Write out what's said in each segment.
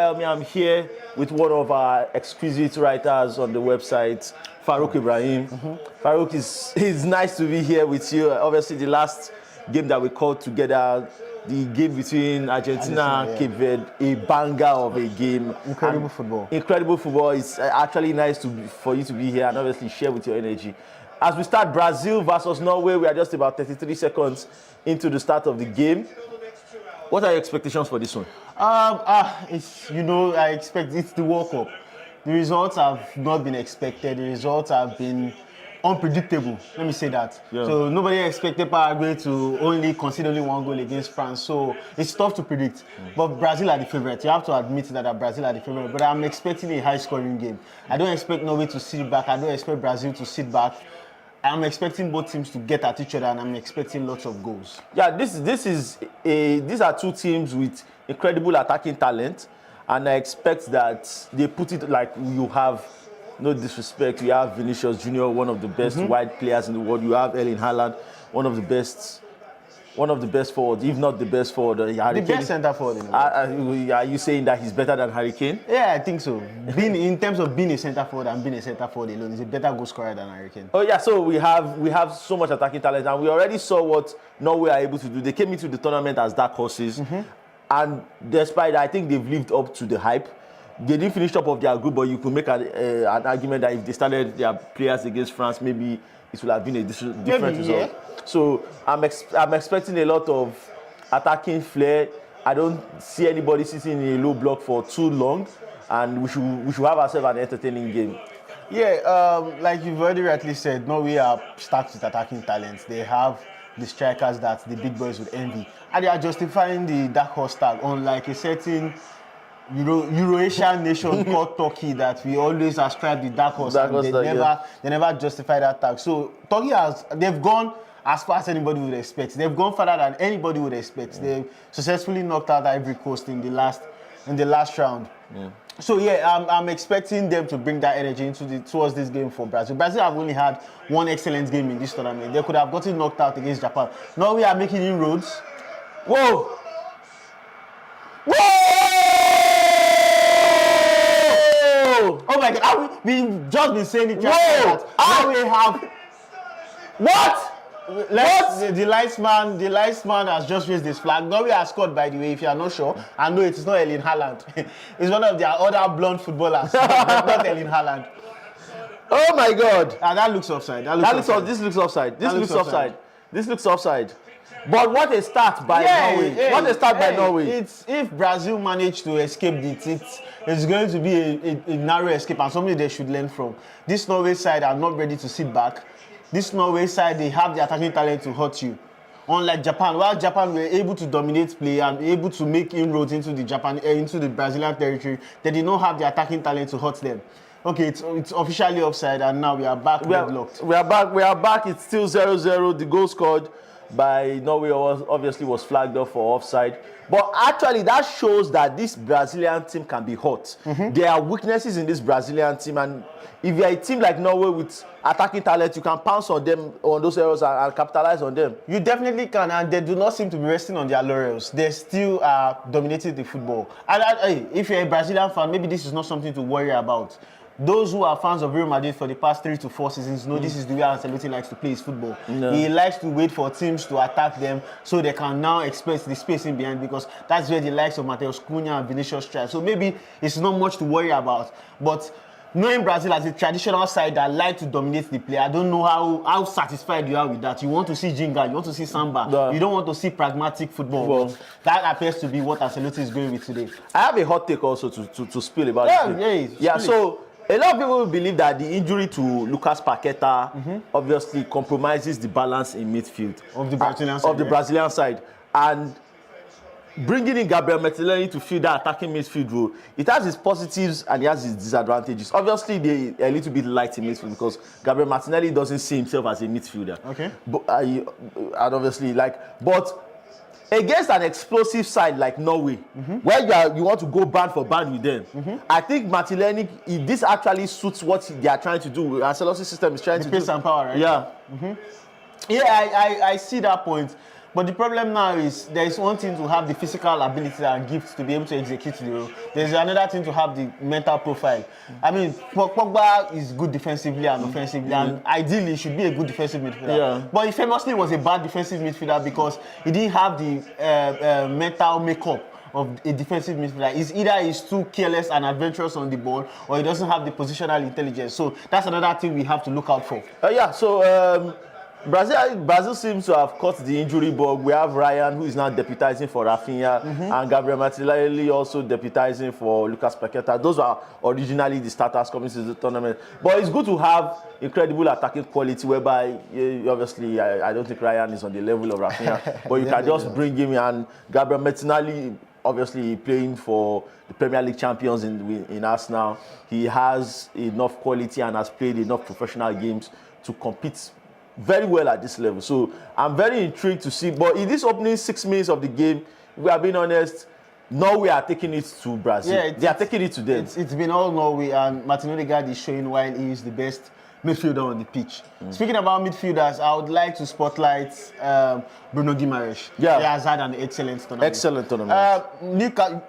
tell me I'm here with one of our exquisite writers on the website, FARUQ Ibrahim. FARUQ, it's nice to be here with you. Obviously, the last game that we called together, the game between Argentina and Cape Verde, a banger of a game. Incredible football. Incredible football. It's actually nice for you to be here and obviously share with your energy. As we start Brazil versus Norway, we are just about 33 seconds into the start of the game. What are your expectations for this one? It's, I expect it's the World Cup. The results have not been expected. The results have been unpredictable. Let me say that. Yeah. So nobody expected Paraguay to only concede only one goal against France. So it's tough to predict. But Brazil are the favorite. You have to admit that Brazil are the favorite. But I'm expecting a high-scoring game. I don't expect Norway to sit back. I don't expect Brazil to sit back. I'm expecting both teams to get at each other, and I'm expecting lots of goals. Yeah, these are two teams with incredible attacking talent, and I expect that they put it like you have. No disrespect, you have Vinicius Junior, one of the best wide players in the world. You have Erling Haaland, one of the best forwards, if not the best forward. The best centre forward in the world. Are you saying that he's better than Harry Kane? Yeah, I think so. In terms of being a centre forward and being a centre forward alone, he's a better goal scorer than Harry Kane. Oh yeah, so we have so much attacking talent, and we already saw what Norway are able to do. They came into the tournament as dark horses, and despite that, I think they've lived up to the hype. They didn't finish top of their group, but you could make an argument that if they started their players against France, maybe it would have been a different result. Yeah. So I'm expecting a lot of attacking flair. I don't see anybody sitting in a low block for too long, and we should have ourselves an entertaining game. Yeah, like you've already rightly said, Norway are stacked with attacking talents. They have the strikers that the big boys would envy, and they are justifying the dark horse tag on like a certain Euro-Asian nation called Turkey that we always ascribe the dark horse. They never justify that tag. So Turkey they've gone as far as anybody would expect. They've gone further than anybody would expect. They've successfully knocked out Ivory Coast in the last round. Yeah. So yeah, I'm expecting them to bring that energy towards this game for Brazil. Brazil have only had one excellent game in this tournament. They could have gotten knocked out against Japan. Now we are making inroads. Whoa! Oh my God! We've just been saying it. Now we have what? The linesman has just raised this flag. Norway has scored, by the way, if you are not sure. I know it is not Erling Haaland. It's one of their other blonde footballers, not Erling Haaland. Oh my God! That looks offside. This looks offside. This looks offside. But what a start by Norway. What a start by Norway. If Brazil manage to escape it's going to be a narrow escape and something they should learn from. This Norway side are not ready to sit back. This Norway side, they have the attacking talent to hurt you. Unlike Japan, while Japan were able to dominate play and able to make inroads into the Brazilian territory, they did not have the attacking talent to hurt them. Okay, it's officially offside, and now we are back deadlocked. We are back. It's still 0-0. The goal scored by Norway obviously was flagged off for offside. But actually, that shows that this Brazilian team can be hot. There are weaknesses in this Brazilian team, and if you're a team like Norway with attacking talent, you can pounce on them, on those errors, and capitalize on them. You definitely can, and they do not seem to be resting on their laurels. They still are dominating the football. And if you're a Brazilian fan, maybe this is not something to worry about. Those who are fans of Real Madrid for the past 3 to 4 seasons know this is the way Ancelotti likes to play his football. No. He likes to wait for teams to attack them so they can now exploit the space in behind, because that's where the likes of Matheus Cunha and Vinicius thrive. So maybe it's not much to worry about. But knowing Brazil as a traditional side that like to dominate the play, I don't know how satisfied you are with that. You want to see Jinga, you want to see Samba. No. You don't want to see pragmatic football. Well, that appears to be what Ancelotti is going with today. I have a hot take also to spill about this. So a lot of people believe that the injury to Lucas Paqueta obviously compromises the balance in midfield of the Brazilian side. And bringing in Gabriel Martinelli to fill that attacking midfield role, it has its positives and it has its disadvantages. Obviously, they're a little bit light in midfield because Gabriel Martinelli doesn't see himself as a midfielder. Okay. But and obviously, but against an explosive side like Norway, where you want to go band for band with them, I think Martinelli, this actually suits what they are trying to do. Ancelotti's system is trying to do. Pace and power, right? Yeah. Yeah, I see that point. But the problem now is there is one thing to have the physical ability and gift to be able to execute the role. There's another thing to have the mental profile. I mean, Pogba is good defensively and offensively, and ideally he should be a good defensive midfielder. Yeah. But he famously was a bad defensive midfielder because he didn't have the mental makeup of a defensive midfielder. It's either he's too careless and adventurous on the ball, or he doesn't have the positional intelligence. So that's another thing we have to look out for. Yeah, so Brazil seems to have caught the injury bug. We have Ryan, who is now deputizing for Rafinha, and Gabriel Martinelli also deputizing for Lucas Paqueta. Those are originally the starters coming to the tournament. But it's good to have incredible attacking quality, whereby, obviously, I don't think Ryan is on the level of Rafinha, but you can just bring him in. And Gabriel Martinelli, obviously playing for the Premier League champions in Arsenal, he has enough quality and has played enough professional games to compete very well at this level. So I'm very intrigued to see. But in this opening 6 minutes of the game, we are being honest, Norway are taking it to Brazil. Yeah, they are taking it to them. It's been all Norway, and Martin Odegaard is showing why he is the best midfielder on the pitch. Speaking about midfielders, I would like to spotlight Bruno Guimaraes. Yeah. He has had an excellent tournament. Excellent tournament.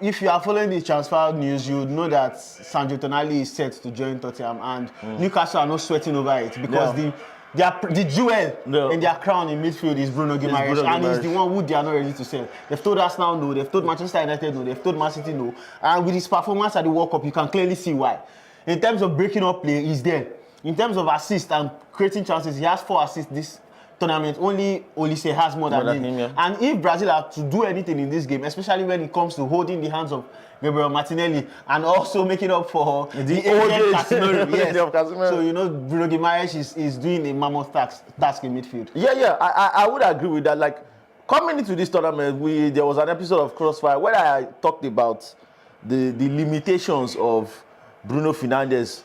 If you are following the transfer news, you would know that Sandro Tonali is set to join Tottenham, and Newcastle are not sweating over it because the jewel in their crown in midfield is Bruno Guimaraes, and he's the one who they are not ready to sell. They've told Arsenal no, they've told Manchester United no, they've told Man City no, and with his performance at the World Cup, you can clearly see why. In terms of breaking up play, he's there. In terms of assists and creating chances, he has 4 assists this tournament. Only Olise has more than him. Yeah. And if Brazil are to do anything in this game, especially when it comes to holding the hands of Gabriel Martinelli and also making up for the aged Casemiro, yes. So you know Bruno Guimaraes is doing a mammoth task in midfield. Yeah, I would agree with that. Like, coming into this tournament, there was an episode of Crossfire where I talked about the limitations of Bruno Fernandes.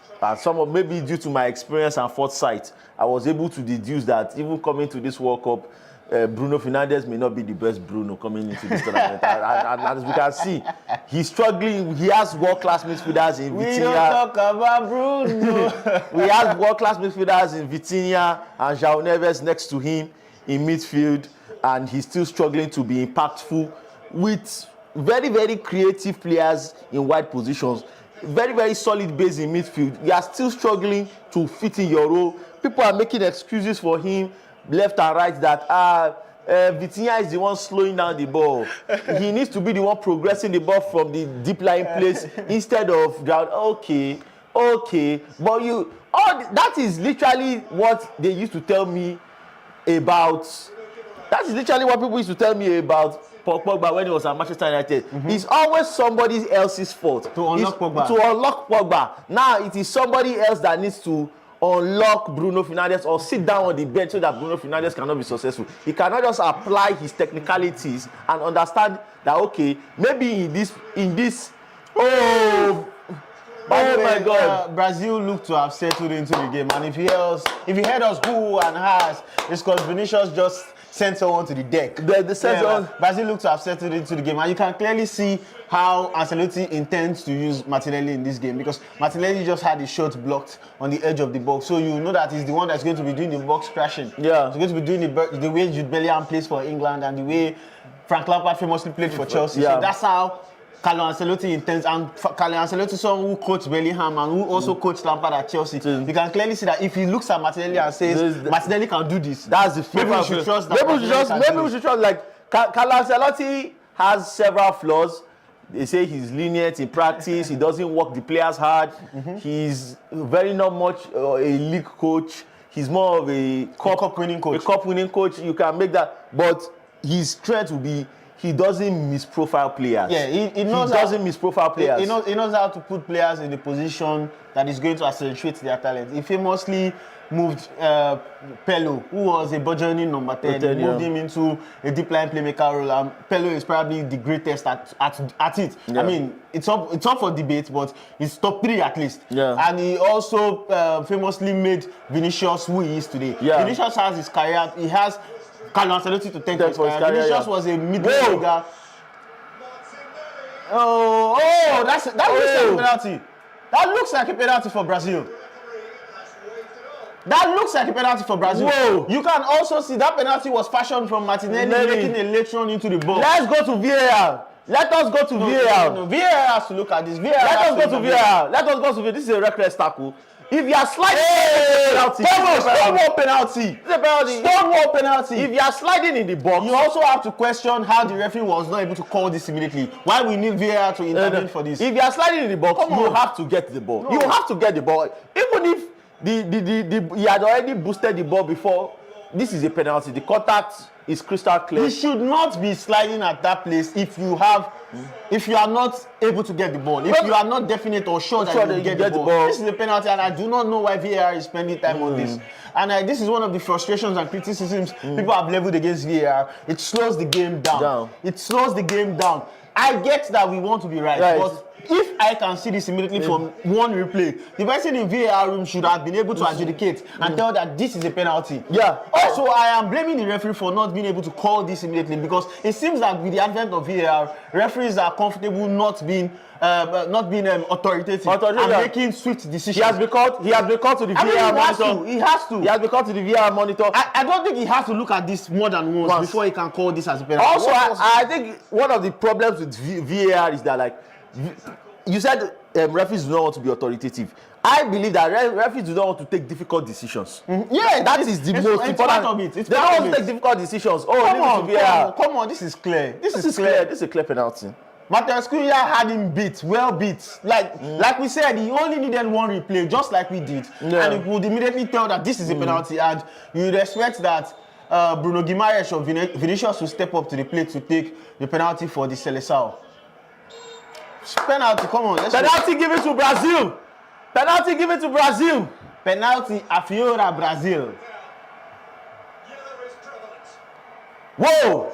Maybe due to my experience and foresight, I was able to deduce that even coming to this World Cup, Bruno Fernandes may not be the best Bruno coming into this tournament. and as we can see, he's struggling. He has world-class midfielders in Vitinha. We don't talk about Bruno. We have world-class midfielders in Vitinha and João Neves next to him in midfield, and he's still struggling to be impactful with very, very creative players in wide positions. Very, very solid base in midfield. You are still struggling to fit in your role. People are making excuses for him left and right that Vitinha is the one slowing down the ball. He needs to be the one progressing the ball from the deep lying place instead of okay. But that is literally what they used to tell me about. That is literally what people used to tell me about Pogba when he was at Manchester United. It's always somebody else's fault to unlock Pogba. Now it is somebody else that needs to unlock Bruno Fernandes or sit down on the bench so that Bruno Fernandes cannot be successful. He cannot just apply his technicalities and understand that okay, maybe in this my God, Brazil look to have settled into the game, and if you heard us who and has, it's because Vinicius just sent someone to the deck. Brazil look to have settled into the game, and you can clearly see how Ancelotti intends to use Martinelli in this game, because Martinelli just had his shot blocked on the edge of the box, so you know that he's the one that's going to be doing the box crashing. Yeah, he's going to be doing the way Jude Bellingham plays for England and the way Frank Lampard famously played for Chelsea. Yeah. So that's how Carlo Ancelotti intends, and Carlo Ancelotti, someone who coached Bellingham and who also coached Lampard at Chelsea. You can clearly see that if he looks at Martinelli and says Martinelli can do this, that's the maybe we should trust that. Maybe we should trust. Like Carlo Ancelotti has several flaws. They say he's lenient in practice. He doesn't work the players hard. He's very not much a league coach. He's more of a cup-winning coach. You can make that, but his strength will be he doesn't misprofile players. Yeah, he doesn't misprofile players. He knows how to put players in the position that is going to accentuate their talent. He famously moved Pello, who was a burgeoning number 10, moved him into a deep line playmaker role, and Pello is probably the greatest at it. Yeah. I mean, it's up for debate, but he's top 3 at least. Yeah. And he also famously made Vinicius who he is today. Yeah. Vinicius has his career. He has Carlo Ancelotti to thank for his career. Vinicius was a mid-winger. That looks like a penalty. That looks like a penalty for Brazil. That looks like a penalty for Brazil. Whoa. You can also see that penalty was fashioned from Martinelli making a late run into the box. Let's go to VAR. Let us go to VAR. No, VAR has to look at this. Let us go to VAR. Let us go to VAR. This is a reckless tackle. If you are sliding, Stonewall penalty. It's a penalty. Stonewall penalty. If you are sliding in the box, you also have to question how the referee was not able to call this immediately. Why we need VAR to intervene for this? If you are sliding in the box, you have to get the ball. No. You have to get the ball. Even if he had already boosted the ball before, this is a penalty. The contact is crystal clear. You should not be sliding at that place if you are not able to get the ball. If you are not definite or sure that you get the ball. This is a penalty, and I do not know why VAR is spending time on this. And this is one of the frustrations and criticisms people have leveled against VAR. It slows the game down. It slows the game down. I get that we want to be right. But if I can see this immediately from one replay, the person in VAR room should have been able to adjudicate and tell that this is a penalty. Also, I am blaming the referee for not being able to call this immediately, because it seems that with the advent of VAR, referees are comfortable not being authoritative and making swift decisions. He has been called to the VAR monitor. He has to. He has been called to the VAR monitor. I don't think he has to look at this more than once before he can call this as a penalty. Also, I think one of the problems with VAR is that, like, you said referees do not want to be authoritative. I believe that referees do not want to take difficult decisions. That is the most important. Part of it. They don't want to take difficult decisions. Come on, this is clear. This is clear. This is a clear penalty. Mateus Cunha had him beat, well beat. Like we said, he only needed one replay, just like we did. And he would immediately tell that this is a penalty, and you would expect that Bruno Guimaraes or Vinicius will step up to the plate to take the penalty for the Seleção. Penalty, come on. Penalty given to Brazil. Penalty given to Brazil. Penalty Afiora Brazil. Whoa!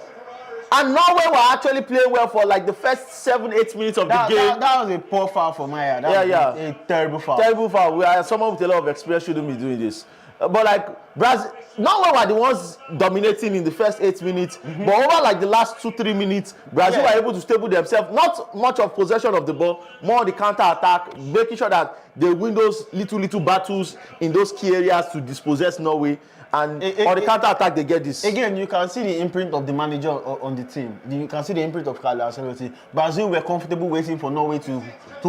And Norway were actually playing well for like the first 7-8 minutes of the game. That was a poor foul for Maya. That was a terrible foul. Terrible foul. Someone with a lot of experience shouldn't be doing this. But like Brazil, Norway were the ones dominating in the first 8 minutes. But over like the last 2-3 minutes, Brazil were able to stable themselves. Not much of possession of the ball, more on the counter attack, making sure that they win those little battles in those key areas to dispossess Norway. And on the counter attack, they get this. Again, you can see the imprint of the manager on the team. You can see the imprint of Carlo Ancelotti. Brazil were comfortable waiting for Norway to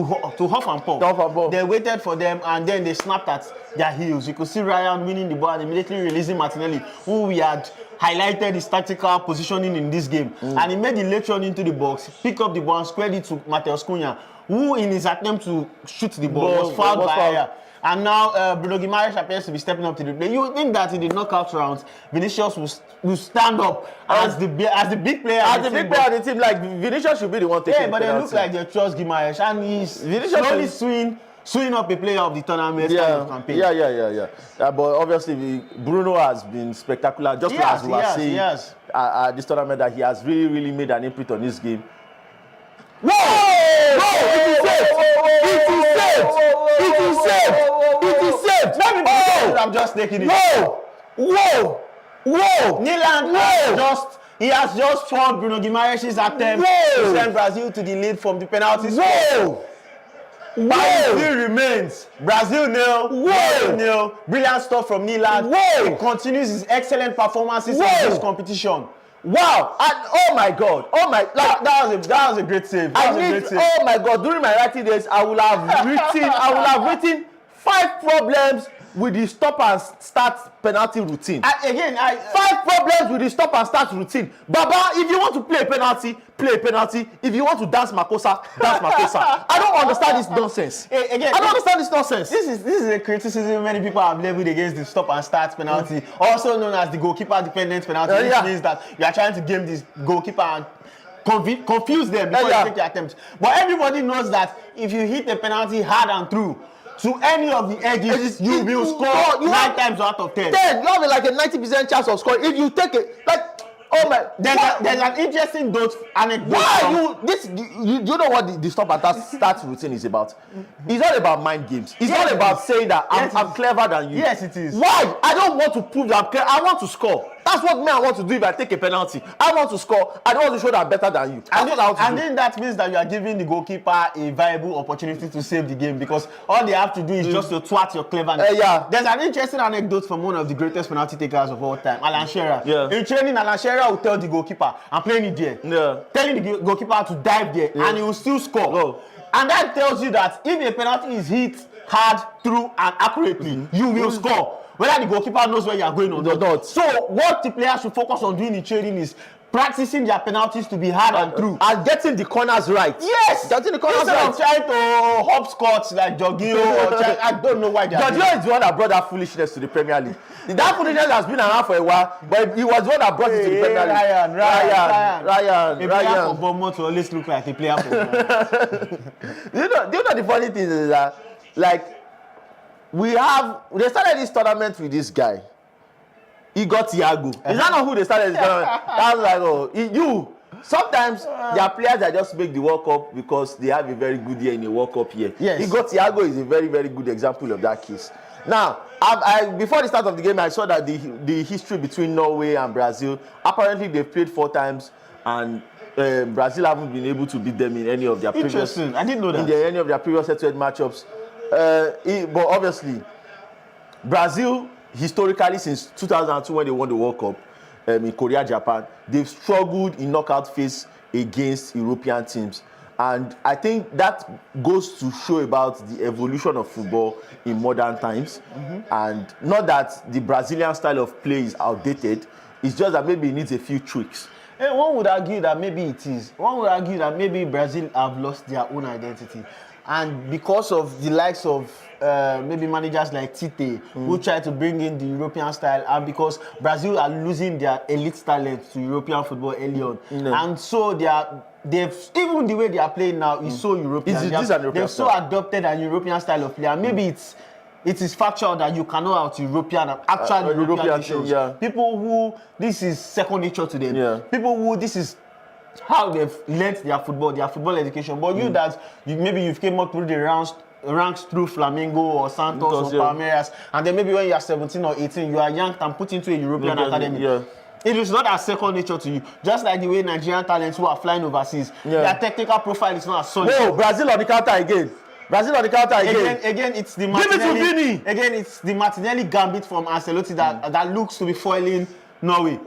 huff and puff. They waited for them, and then they snapped at their heels. You could see Ryan winning the ball and immediately releasing Martinelli, who we had highlighted his tactical positioning in this game. And he made the late run into the box, picked up the ball and squared it to Mateus Cunha, who in his attempt to shoot the ball was fouled by Aya. And now Bruno Guimaraes appears to be stepping up to the play. You would think that in the knockout rounds, Vinicius will stand up as the big player. As the big player of the team, like Vinicius should be the one taking the penalty. But they look like they trust Guimaraes, and he's slowly swinging up a player of the tournament kind of campaign. But obviously, Bruno has been spectacular. Just as we were saying at this tournament, that he has really made an imprint on this game. Whoa! It is safe! Let me be I'm just taking it. Whoa! Nyland has just fought Bruno Guimaraes' attempt to send Brazil to the lead from the penalty spot. But it still remains. Brazil nil. Brilliant stuff from Nyland. He continues his excellent performances in this competition. Wow! And oh my God! That was a great save. Oh my God! During my writing days, I will have written 5 problems with the stop and start penalty routine. 5 problems with the stop and start routine. Baba, if you want to play a penalty, play a penalty. If you want to dance Makosa, dance Makosa. I don't understand this nonsense. I don't understand this nonsense. This is a criticism many people have leveled against the stop and start penalty, also known as the goalkeeper dependent penalty, which means that you are trying to game this goalkeeper and confuse them before you take your attempt. But everybody knows that if you hit a penalty hard and through to any of the edges, you will score 9 times out of 10. You have like a 90% chance of scoring if you take it. There's an interesting anecdote. You know what the stop and start routine is about? It's not about mind games. It's not about saying that I'm clever than you. Yes, it is. Why? I don't want to prove that I'm clever. I want to score. That's what me I want to do if I take a penalty. I want to score. I don't want to show that I'm better than you. That's what I want to do. And then that means that you are giving the goalkeeper a viable opportunity to save the game, because all they have to do is just to twat your cleverness. Yeah. There's an interesting anecdote from one of the greatest penalty takers of all time, Alan Shearer. Yeah. In training, Alan Shearer will tell the goalkeeper, I'm playing it there. Yeah. Telling the goalkeeper to dive there, and he will still score. Oh. And that tells you that if a penalty is hit hard, through, and accurately, you will score. Whether the goalkeeper knows where you are going or not. So what the players should focus on doing in training is practicing their penalties to be hard and true. And getting the corners right. Yes! Getting the corners Instead right. of trying to hopscotch like Jorginho or I don't know why they are doing Jorginho is the one that brought that foolishness to the Premier League. That foolishness has been around for a while, but he was the one that brought it to the Premier League. Ryan. A player for Bournemouth will always look like a player for Bournemouth. Do you know the funny thing is that, like, they started this tournament with this guy. He got Thiago. Is that not who they started this tournament? That's like, sometimes there are players that just make the World Cup because they have a very good year in a World Cup year. Yes. He got Thiago is a very, very good example of that case. Now, before the start of the game, I saw that the history between Norway and Brazil, apparently they've played 4 times, and Brazil haven't been able to beat them in any of their previous. Interesting. I didn't know that. In any of their previous head-to-head matchups. But obviously, Brazil, historically, since 2002 when they won the World Cup in Korea, Japan, they've struggled in knockout phase against European teams. And I think that goes to show about the evolution of football in modern times. And not that the Brazilian style of play is outdated, it's just that maybe it needs a few tweaks. One would argue that maybe it is. One would argue that maybe Brazil have lost their own identity. And because of the likes of maybe managers like Tite, who try to bring in the European style, and because Brazil are losing their elite talent to European football early on. And so they've even the way they are playing now is so European. They've so adopted an European style of play. And maybe it is factual that you cannot out European and actual European nations. People who this is second nature to them. People who this is how they've learnt their football education. But maybe you've came up through the ranks through Flamengo or Santos or Palmeiras, and then maybe when you are 17 or 18, you are yanked and put into a European academy. It is not as second nature to you. Just like the way Nigerian talents who are flying overseas, their technical profile is not as solid. No, Brazil on the counter again. Again, it's the Martinelli. Give it to Vini. Again, it's the Martinelli gambit from Ancelotti that looks to be foiling Norway.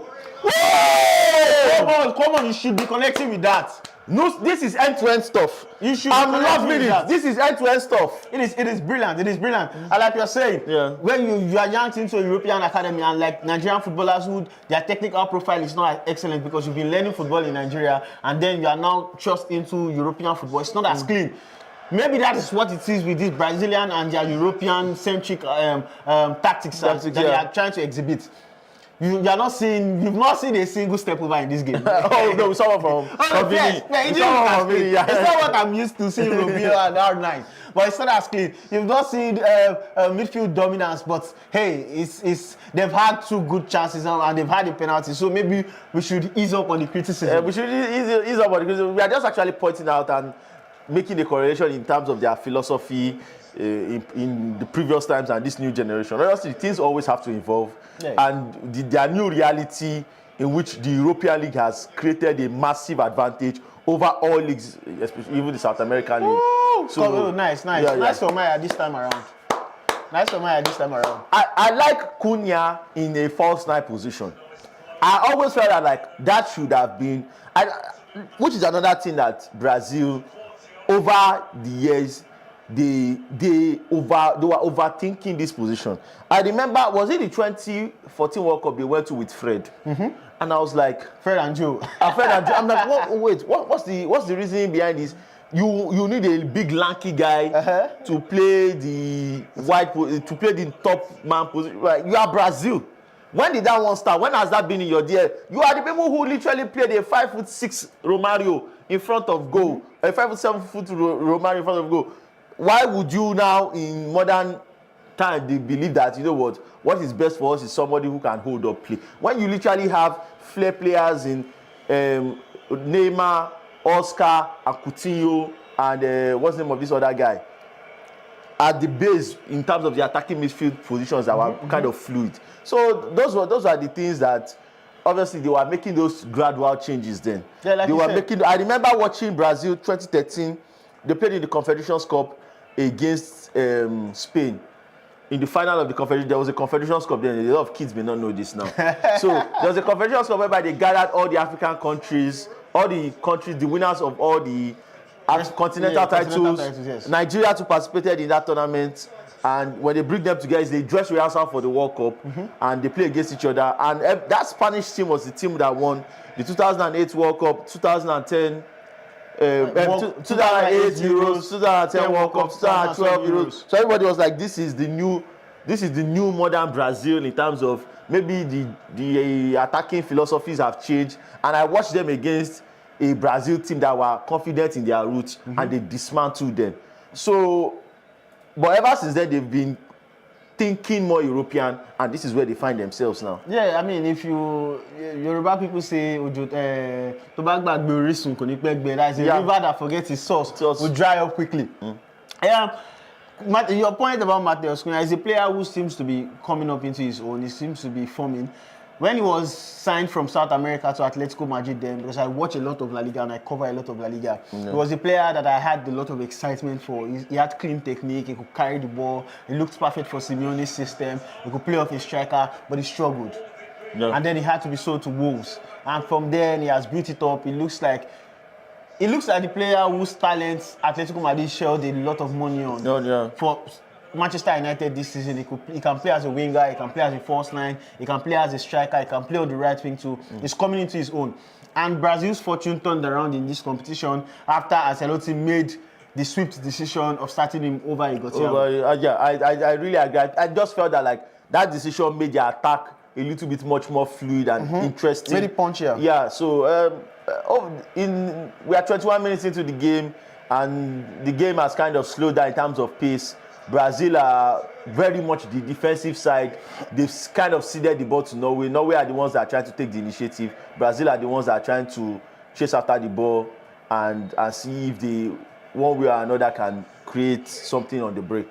Come on, you should be connecting with that. No, this is end-to-end stuff. I'm loving it. This is end-to-end stuff. It is brilliant. And like you're saying, when you are yanked into a European academy, and like Nigerian footballers who their technical profile is not excellent because you've been learning football in Nigeria, and then you are now thrust into European football, it's not as clean. Maybe that is what it is with this Brazilian and their European-centric tactics that they are trying to exhibit. You've not seen a single step over in this game. Oh no, someone from Vini. It's not what I'm used to seeing Robinho and R9. But it's not as clean. You've not seen midfield dominance, but hey, they've had 2 good chances now and they've had a penalty. So maybe we should ease up on the criticism. We should ease up on the criticism. We are just actually pointing out and making a correlation in terms of their philosophy in the previous times and this new generation. Obviously, things always have to evolve, and their new reality in which the European League has created a massive advantage over all leagues, especially even the South American League. So nice for Maya this time around. I like Cunha in a false 9 position. I always felt that should have been, which is another thing that Brazil, over the years, they were overthinking this position. I remember, was it the 2014 World Cup they went to with Fred? And I was like, Fred and Joe. I'm like, what's the reasoning behind this? You need a big lanky guy to play the top man position. Right? You are Brazil. When did that one start? When has that been in your deal? You are the people who literally played a 5'6" Romario in front of goal, a 5'7" Romario in front of goal. Why would you now, in modern time, they believe that, you know what is best for us is somebody who can hold up play? When you literally have flair players in Neymar, Oscar, and Coutinho, and what's the name of this other guy? at the base in terms of the attacking midfield positions that were kind of fluid. So those are the things that obviously they were making those gradual changes then. Yeah, like they you were said. making. I remember watching Brazil 2013. They played in the Confederations Cup against Spain. In the final of the Confederations, there was a Confederations Cup then. A lot of kids may not know this now. So there was a Confederations Cup whereby they gathered all the African countries, the winners of all the continental titles. Yes. Nigeria to participated in that tournament, and when they bring them together, they dress rehearsal for the World Cup, and they play against each other. And that Spanish team was the team that won the 2008 World Cup, 2010. 2008 Euros, 2010 World Cup, 2012 Euros. So everybody was like, this is the new modern Brazil in terms of maybe the attacking philosophies have changed. And I watched them against a Brazil team that were confident in their roots, and they dismantled them. So, but ever since then, they've been thinking more European, and this is where they find themselves now. Yeah, I mean, if Yoruba people say that is a river that forgets its source will dry up quickly. Yeah, your point about Mateus Cunha is a player who seems to be coming up into his own. He seems to be forming. When he was signed from South America to Atletico Madrid then, because I watch a lot of La Liga and I cover a lot of La Liga, he was a player that I had a lot of excitement for. He had clean technique, he could carry the ball, he looked perfect for Simeone's system, he could play off a striker, but he struggled. Yeah. And then he had to be sold to Wolves. And from there, he has built it up. He looks like the player whose talents Atletico Madrid shelled a lot of money on. For Manchester United this season, he can play as a winger, he can play as a false nine, he can play as a striker, he can play on the right wing too. He's coming into his own. And Brazil's fortune turned around in this competition after Ancelotti made the swift decision of starting him over Igor. Yeah, I really agree. I just felt that that decision made the attack a little bit much more fluid and interesting. Very punchier. Yeah, so we are 21 minutes into the game, and the game has kind of slowed down in terms of pace. Brazil are very much the defensive side. They've kind of ceded the ball to Norway. Norway are the ones that are trying to take the initiative. Brazil are the ones that are trying to chase after the ball and see if they, one way or another, can create something on the break.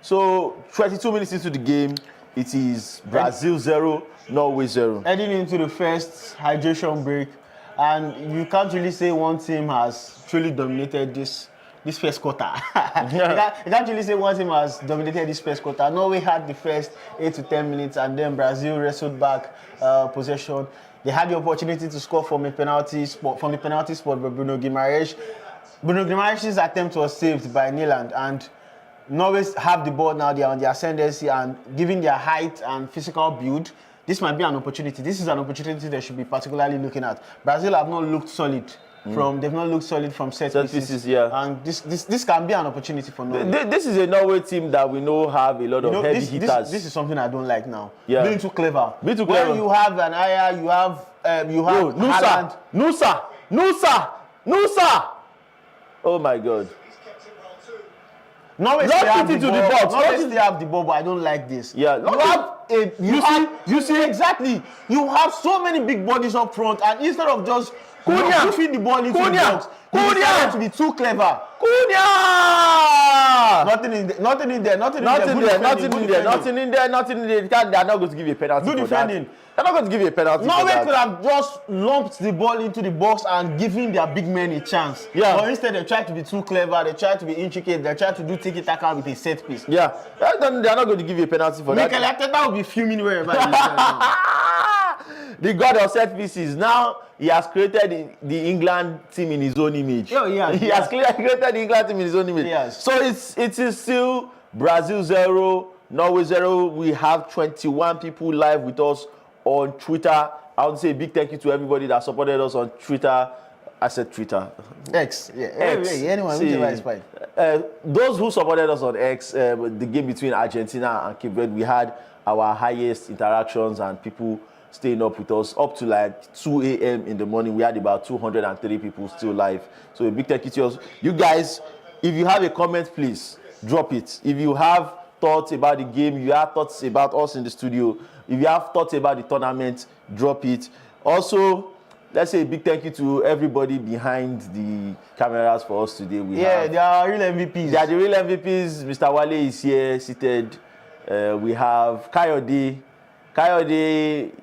So 22 minutes into the game, it is Brazil 0, Norway 0. Heading into the first hydration break, and you can't really say one team has truly dominated this first quarter. You can't really say one team has dominated this first quarter. Norway had the first 8 to 10 minutes, and then Brazil wrestled back possession. They had the opportunity to score from the penalty spot, but Bruno Guimaraes' attempt was saved by Nyland, and Norway have the ball now. They are on the ascendancy, and given their height and physical build, this might be an opportunity. This is an opportunity they should be particularly looking at. Brazil have not looked solid. They've not looked solid from set pieces, yeah. And this can be an opportunity for Norway. This is a Norway team that we know have a lot of heavy hitters. This is something I don't like now. Yeah. Being too clever. When you have an Aya, you have Nusa. Oh my God. Norway still have the ball. Norway still have the ball, but I don't like this. Yeah. You see exactly. You have so many big bodies up front, and instead of just pushing the ball into the box, you decided to be too clever. Nothing in there. They are not going to give you a penalty for that. They're not going to give you a penalty for that. Norway could have just lumped the ball into the box and given their big men a chance. Yeah. But instead, they tried to be too clever. They tried to be intricate. They tried to do tiki-taka with a set piece. Yeah. They're not going to give you a penalty for that. Mikel Arteta will be fuming wherever he is. The god of set pieces. Now he has created the England team in his own image. Oh yeah. He has created the England team in his own image. Yes. So it is still Brazil 0, Norway 0. We have 21 people live with us on Twitter. I want to say a big thank you to everybody that supported us on Twitter. I said Twitter. X. Yeah. X. Anyone, whichever is fine. Those who supported us on X, the game between Argentina and Cape Verde, we had our highest interactions and people staying up with us up to like 2 a.m. in the morning. We had about 230 people still live. So a big thank you to us. You guys, if you have a comment, please drop it. If you have thoughts about the game, you have thoughts about us in the studio, if you have thoughts about the tournament, drop it. Also, let's say a big thank you to everybody behind the cameras for us today. They are real MVPs. They are the real MVPs. Mr. Wale is here, seated. We have Kayode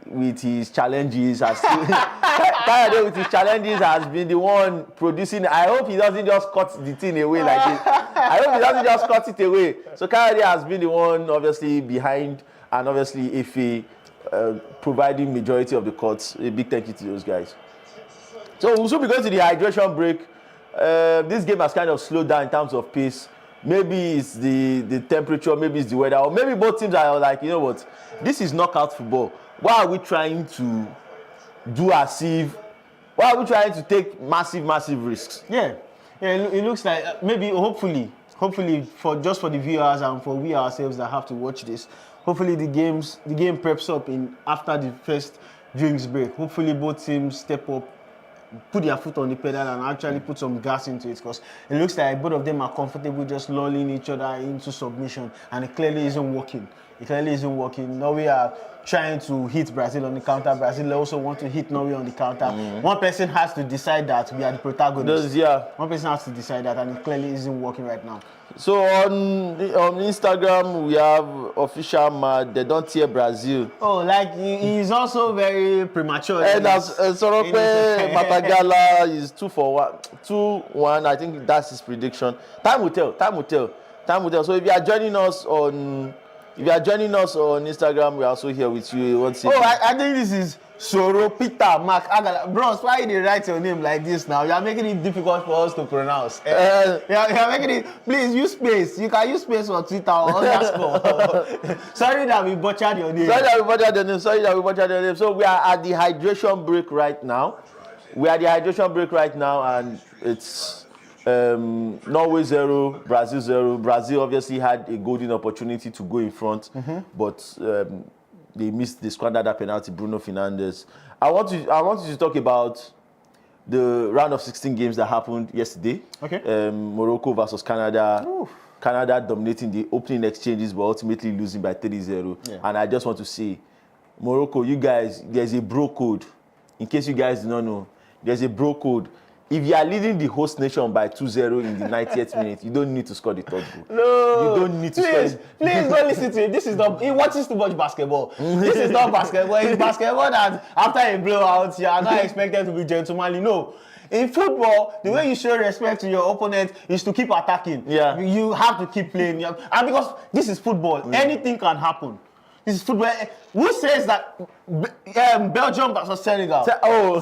with his challenges. Kayode with his challenges has been the one producing. I hope he doesn't just cut the thing away like this. I hope he doesn't just cut it away. So Kayode has been the one obviously behind, and obviously Efe providing majority of the cuts. A big thank you to those guys. So we'll soon be going to the hydration break. This game has kind of slowed down in terms of pace. Maybe it's the temperature, maybe it's the weather, or maybe both teams are like, you know what, this is knockout football. Why are we trying to do as if, why are we trying to take massive risks? Yeah, it looks like maybe, hopefully for the viewers and for we ourselves that have to watch this, hopefully the game preps up after the first drinks break. Hopefully both teams step up, put their foot on the pedal and actually put some gas into it, because it looks like both of them are comfortable just lulling each other into submission, and it clearly isn't working. Norway are trying to hit Brazil on the counter. Brazil also want to hit Norway on the counter. One person has to decide that we are the protagonists. One person has to decide that, and it clearly isn't working right now. So on Instagram we have official mad. They don't tear Brazil. Oh, like he's also very premature. And as Sorope Matagala is 2-1. I think that's his prediction. Time will tell. So if you are joining us on Instagram, we are also here with you. I think this is Soro Peter Mark Agala. Bros, why you write your name like this now? You are making it difficult for us to pronounce. You are making it. Please use space. You can use space on Twitter or underscore. Sorry that we butchered your name. So we are at the hydration break right now. And it's Norway 0, Brazil 0. Brazil obviously had a golden opportunity to go in front, but they squandered that penalty. Bruno Fernandes. I want you to talk about the round of 16 games that happened yesterday. Okay. Morocco versus Canada. Oof. Canada dominating the opening exchanges, but ultimately losing by 3-0. Yeah. And I just want to say, Morocco, you guys, there's a bro code. In case you guys do not know, there's a bro code. If you are leading the host nation by 2-0 in the 90th minute, you don't need to score the third goal. No. You don't need to score it. Please don't listen to it. This is not, he watches too much basketball. This is not basketball. It's basketball that after a blowout, you are not expected to be gentlemanly. No. In football, the way you show respect to your opponent is to keep attacking. Yeah. You have to keep playing. And because this is football, anything can happen. This is football. Who says that Belgium versus Senegal?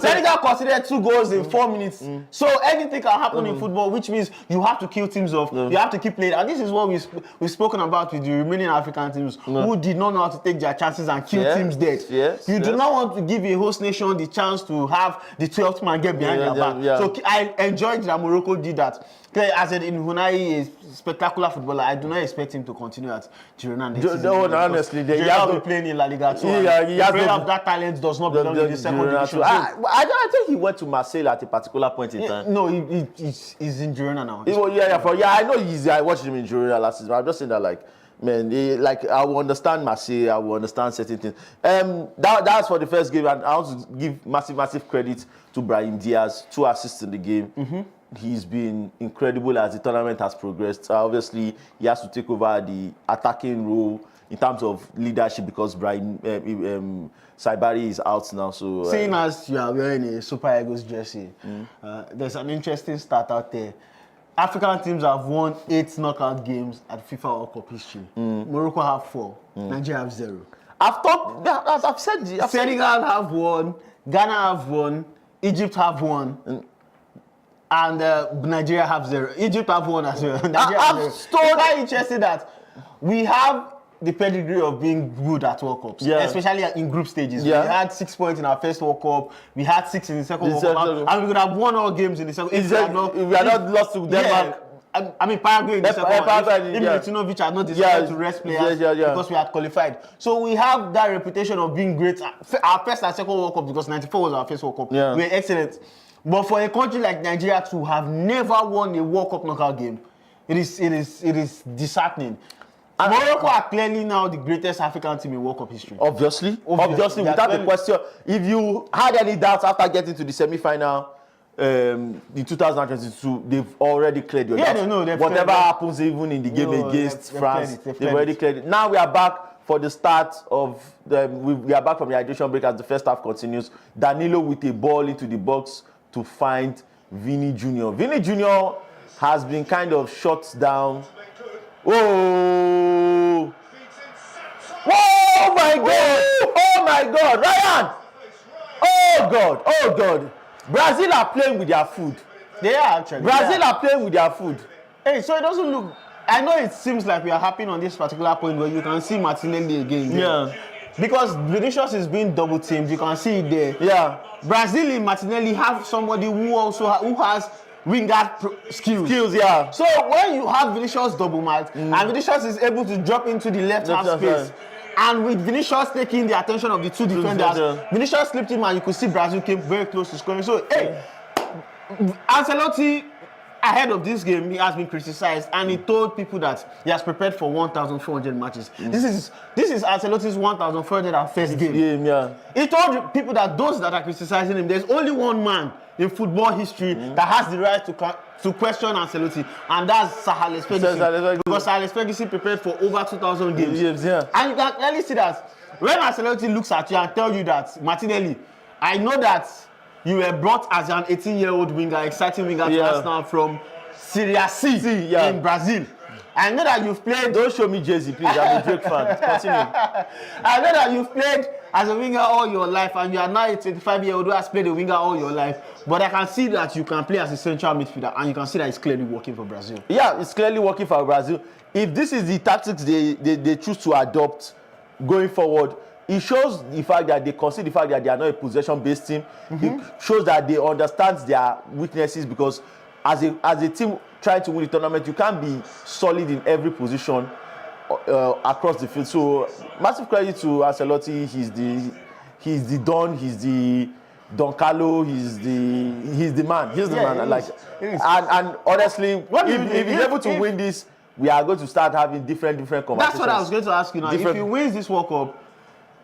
Senegal considered 2 goals in 4 minutes. So anything can happen in football, which means you have to kill teams off. You have to keep playing. And this is what we've spoken about with the remaining African teams who did not know how to take their chances and kill teams dead. You do not want to give a host nation the chance to have the 12th man get behind their back. So I enjoyed that Morocco did that. As in Hunai is a spectacular footballer. I do not expect him to continue at Girona next season. Honestly, they have to play in La Liga too. That talent does not belong in the second division. I think he went to Marseille at a particular point in time. No, he's in Girona now. I know I watched him in Girona last season. I'm just saying that, I will understand Marseille. I will understand certain things. That's for the first game, and I want to give massive credit to Brahim Diaz, 2 assists in the game. He's been incredible as the tournament has progressed. Obviously, he has to take over the attacking role in terms of leadership because Brahim Saibari is out now. So, seeing as you are wearing a Super Eagles jersey, there's an interesting stat out there. African teams have won 8 knockout games at FIFA World Cup history. Morocco have 4. Nigeria have 0. I've said Senegal have 1. Ghana have 1. Egypt have 1. And Nigeria have 0. Egypt have 1 as well. Nigeria have 0. It's quite interesting that we have the pedigree of being good at World Cups, especially in group stages. We had 6 points in our first World Cup. We had 6 in the second World Cup, and we could have won all games in the second. If we had not lost to Denmark. I mean, Paraguay in the second one. If Milutinovic had not decided to rest players because we had qualified. So we have that reputation of being great. Our first and second World Cup, because 94 was our first World Cup. We were excellent. But for a country like Nigeria to have never won a World Cup knockout game, it is disheartening. And Morocco are clearly now the greatest African team in World Cup history. Obviously, They are without a clearly- question. If you had any doubts after getting to the semi-final in 2022, they've already cleared your doubts. they know, they've Whatever cleared it. happens even in the game No, against they've France, cleared it, they've they've cleared already it. cleared it. Now we are back for the start of we are back from the hydration break as the first half continues. Danilo with a ball into the box to find Vini Jr. Vini Jr. has been kind of shut down. Oh! Oh my God! Oh my God! Ryan! Oh God! Oh God! Brazil are playing with their food. They are actually. Brazil are playing with their food. Hey, so it doesn't look. I know it seems like we are happy on this particular point where you can see Martinelli again. There. Yeah. Because Vinicius is being double teamed, you can see it there. Yeah. Brazil in Martinelli have somebody who also who has winger skills. Yeah. So when you have Vinicius double marked and Vinicius is able to drop into the left half Left hand space, and with Vinicius taking the attention of the two defenders, Vinicius slipped him and you could see Brazil came very close to scoring. So hey, Ancelotti ahead of this game he has been criticized and he told people that he has prepared for 1,400 matches. This is Ancelotti's 1,401st game. Yeah. He told people that those that are criticizing him, there's only one man in football history that has the right to question Ancelotti, and that's Sir Alex Ferguson. Because Sir Alex Ferguson prepared for over 2,000 games. Yeah. And you can clearly see that when Ancelotti looks at you and tell you that, Martinelli, I know that you were brought as an 18-year-old winger, exciting winger to Arsenal from Serie C in Brazil. I know that you've played. Don't show me Jay-Z, please. I'm a Drake fan. Continue. I know that you've played as a winger all your life, and you are now a 25-year-old who has played a winger all your life. But I can see that you can play as a central midfielder, and you can see that it's clearly working for Brazil. Yeah, it's clearly working for Brazil. If this is the tactics they choose to adopt going forward, it shows the fact that they consider the fact that they are not a possession-based team. It shows that they understand their weaknesses, because as a team trying to win the tournament, you can't be solid in every position across the field. So massive credit to Ancelotti. He's the Don. He's the Don Carlo. He's the man. He's the man. Like, and honestly, if he's able to win this, we are going to start having different conversations. That's what I was going to ask you now. If he wins this World Cup,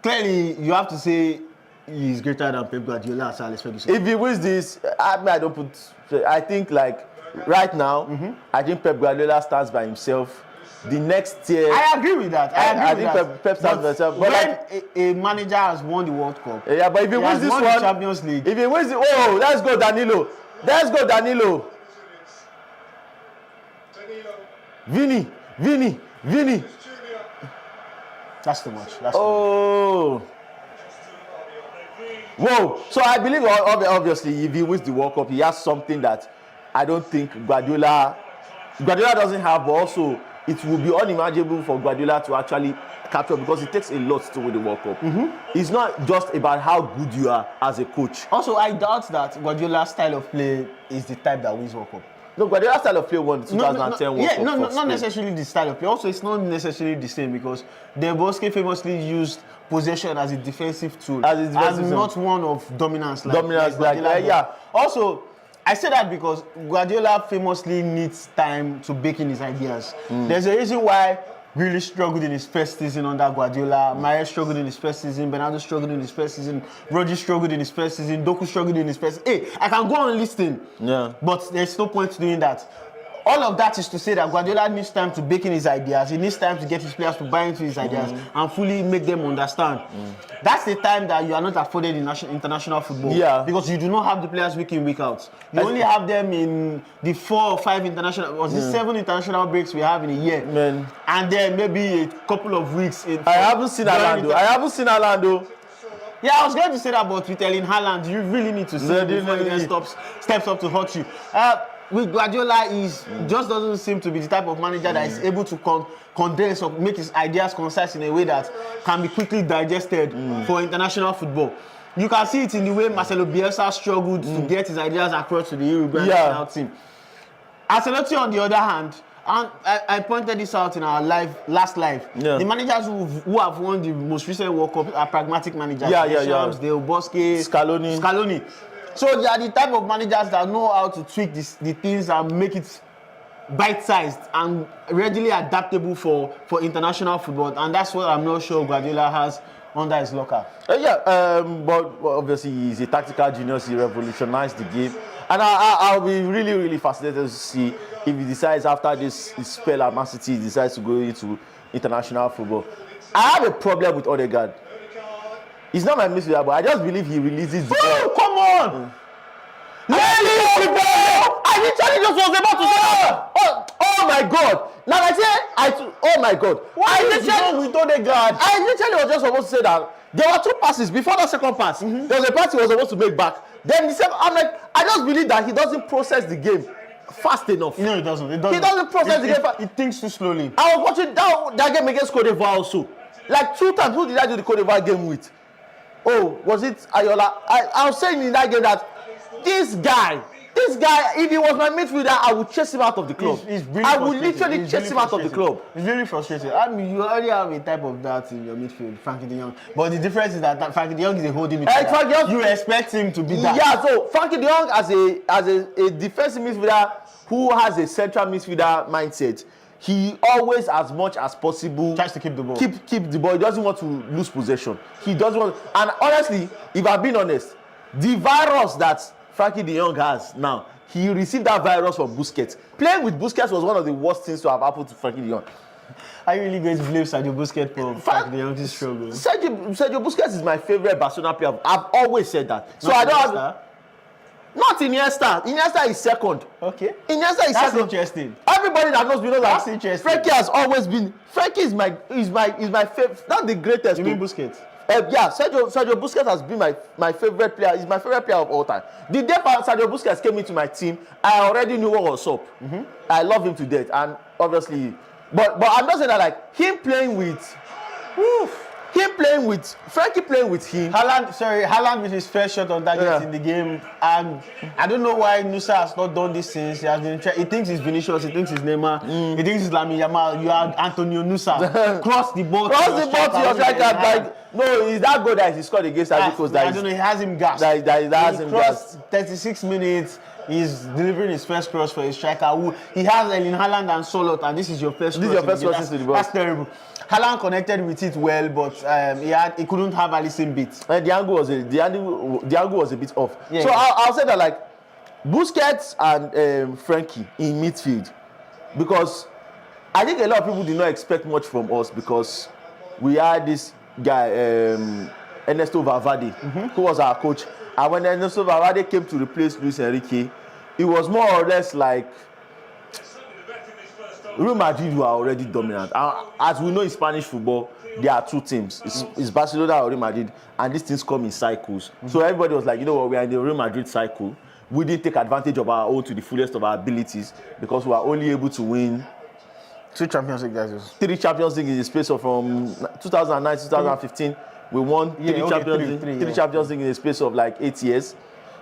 clearly you have to say he's greater than Pep Guardiola and Sir Alex Ferguson. If he wins this, I think like right now, I think Pep Guardiola stands by himself. The next year, I agree with that. I think Pep stands by himself. But when a manager has won the World Cup, yeah, but if he wins this one, the Champions League. If he wins it, oh, let's go Danilo. Let's go Danilo. Vini. That's too much. Whoa. So I believe obviously if he wins the World Cup, he has something that I don't think Guardiola doesn't have, but also it will be unimaginable for Guardiola to actually capture, because it takes a lot to win the World Cup. It's not just about how good you are as a coach. Also, I doubt that Guardiola's style of play is the type that wins World Cup. No, Guardiola's style of play won the 2010 World Cup. Not necessarily the style of play. Also, it's not necessarily the same, because Del Bosque famously used possession as a defensive tool, and not one of dominance. Also, I say that because Guardiola famously needs time to bake in his ideas. There's a reason why really struggled in his first season under Guardiola. Mahrez struggled in his first season. Bernardo struggled in his first season. Rodri struggled in his first season. Doku struggled in his first. Hey, I can go on listing. Yeah. But there's no point doing that. All of that is to say that Guardiola needs time to bake in his ideas. He needs time to get his players to buy into his ideas and fully make them understand. That's the time that you are not afforded in international football. Yeah. Because you do not have the players week in, week out. You only have them in the 4 or 5 international, or the 7 international breaks we have in a year. And then maybe a couple of weeks. I haven't seen Orlando. Yeah, I was going to say that, but with Erling Haaland, you really need to see before he steps up to hurt you. With Guardiola, just doesn't seem to be the type of manager that is able to condense or make his ideas concise in a way that can be quickly digested for international football. You can see it in the way Marcelo Bielsa struggled to get his ideas across to the Uruguayan national team. Ancelotti, on the other hand, and I pointed this out in our last live. The managers who have won the most recent World Cup are pragmatic managers. Deschamps, Del Bosque, Scaloni. So they are the type of managers that know how to tweak the things and make it bite-sized and readily adaptable for international football, and that's what I'm not sure Guardiola has under his locker. But obviously he's a tactical genius. He revolutionized the game, and I'll be really, really fascinated to see if he decides after this spell at Man City, he decides to go into international football. I have a problem with Odegaard. He's not my midfielder, but I just believe he releases the ball. Come on! I literally just was about to say that. Oh my God! Now oh my God! What is wrong with Odegaard? I literally was just supposed to say that there were 2 passes before the second pass. There was a pass he was supposed to make back. Then the second, I'm like, I just believe that he doesn't process the game fast enough. No, he doesn't. He doesn't process the game. He thinks too slowly. I was watching that game against Cote d'Ivoire also. Like 2 times, who did I do the Cote d'Ivoire game with? Oh, was it Ayola? I was saying in that game that this guy, if he was my midfielder, I would chase him out of the club. I would literally chase him out of the club. It's really frustrating. I mean, you already have a type of that in your midfield, Frankie de Jong. But the difference is that Frankie de Jong is a holding midfielder. You expect him to be that. Yeah, so Frankie de Jong as a defensive midfielder who has a central midfielder mindset, he always, as much as possible, tries to keep the ball. Keep the ball. He doesn't want to lose possession. He doesn't want. And honestly, if I'm being honest, the virus that Frankie de Jong has now, he received that virus from Busquets. Playing with Busquets was one of the worst things to have happened to Frankie de Jong. Are you really going to blame Sergio Busquets for Frankie de Jong's struggle? Sergio Busquets is my favorite Barcelona player. I've always said that. So I don't have. Not Iniesta. Iniesta is second. Okay. Iniesta is second. That's interesting. Everybody that knows me knows That's that. interesting. Frankie has always been. Frankie is my favorite. Not the greatest. You mean Busquets? Yeah, Sergio Busquets has been my favorite player. He's my favorite player of all time. The day Sergio Busquets came into my team, I already knew what was up. I love him to death, and obviously, but I'm not saying that like him playing with. Frankie playing with him. Haaland with his first shot on target in the game, and I don't know why Nusa has not done this since. He has been. He thinks he's Vinicius. He thinks he's Neymar. He thinks he's Lamine Yamal. You are Antonio Nusa. Cross the ball. To your striker. Like no, he's that good that he scored against Ivory Coast. I don't know. He has him gassed. That has him gassed. 36 minutes. He's delivering his first cross for his striker. He has Erling Haaland and Solot, and this is your first. This is your first cross into the box. That's terrible. Haaland connected with it well, but he couldn't have Alisson beat. The angle was a bit off. Yeah, so I'll say that like Busquets and Frankie in midfield, because I think a lot of people did not expect much from us because we had this guy Ernesto Valverde, who was our coach, and when Ernesto Valverde came to replace Luis Enrique, it was more or less like Real Madrid were already dominant. As we know in Spanish football, there are 2 teams. It's Barcelona or Real Madrid, and these things come in cycles. So everybody was like, you know what, we are in the Real Madrid cycle. We didn't take advantage of our own to the fullest of our abilities because we were only able to win 2 Champions League titles. 3 Champions League in the space of from 2009 to 2015. We won 3 Champions League in the space of like 8 years.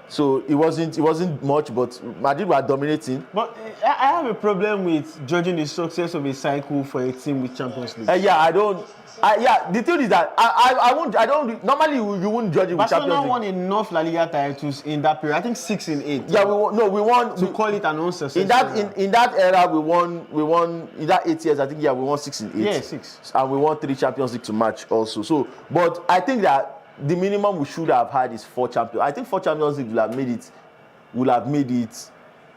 So it wasn't much, but Madrid were dominating. But I have a problem with judging the success of a cycle for a team with Champions League. The thing is that I don't normally you wouldn't judge it with Champions League. Barcelona won enough La Liga titles in that period. I think 6 in 8. Yeah, we won. To call it an unsuccessful. In that era, we won in that 8 years. I think we won 6 in 8. Yeah, 6. And we won 3 Champions League to match also. So, but I think that the minimum we should have had is 4 Champions. I think 4 Champions League would have made it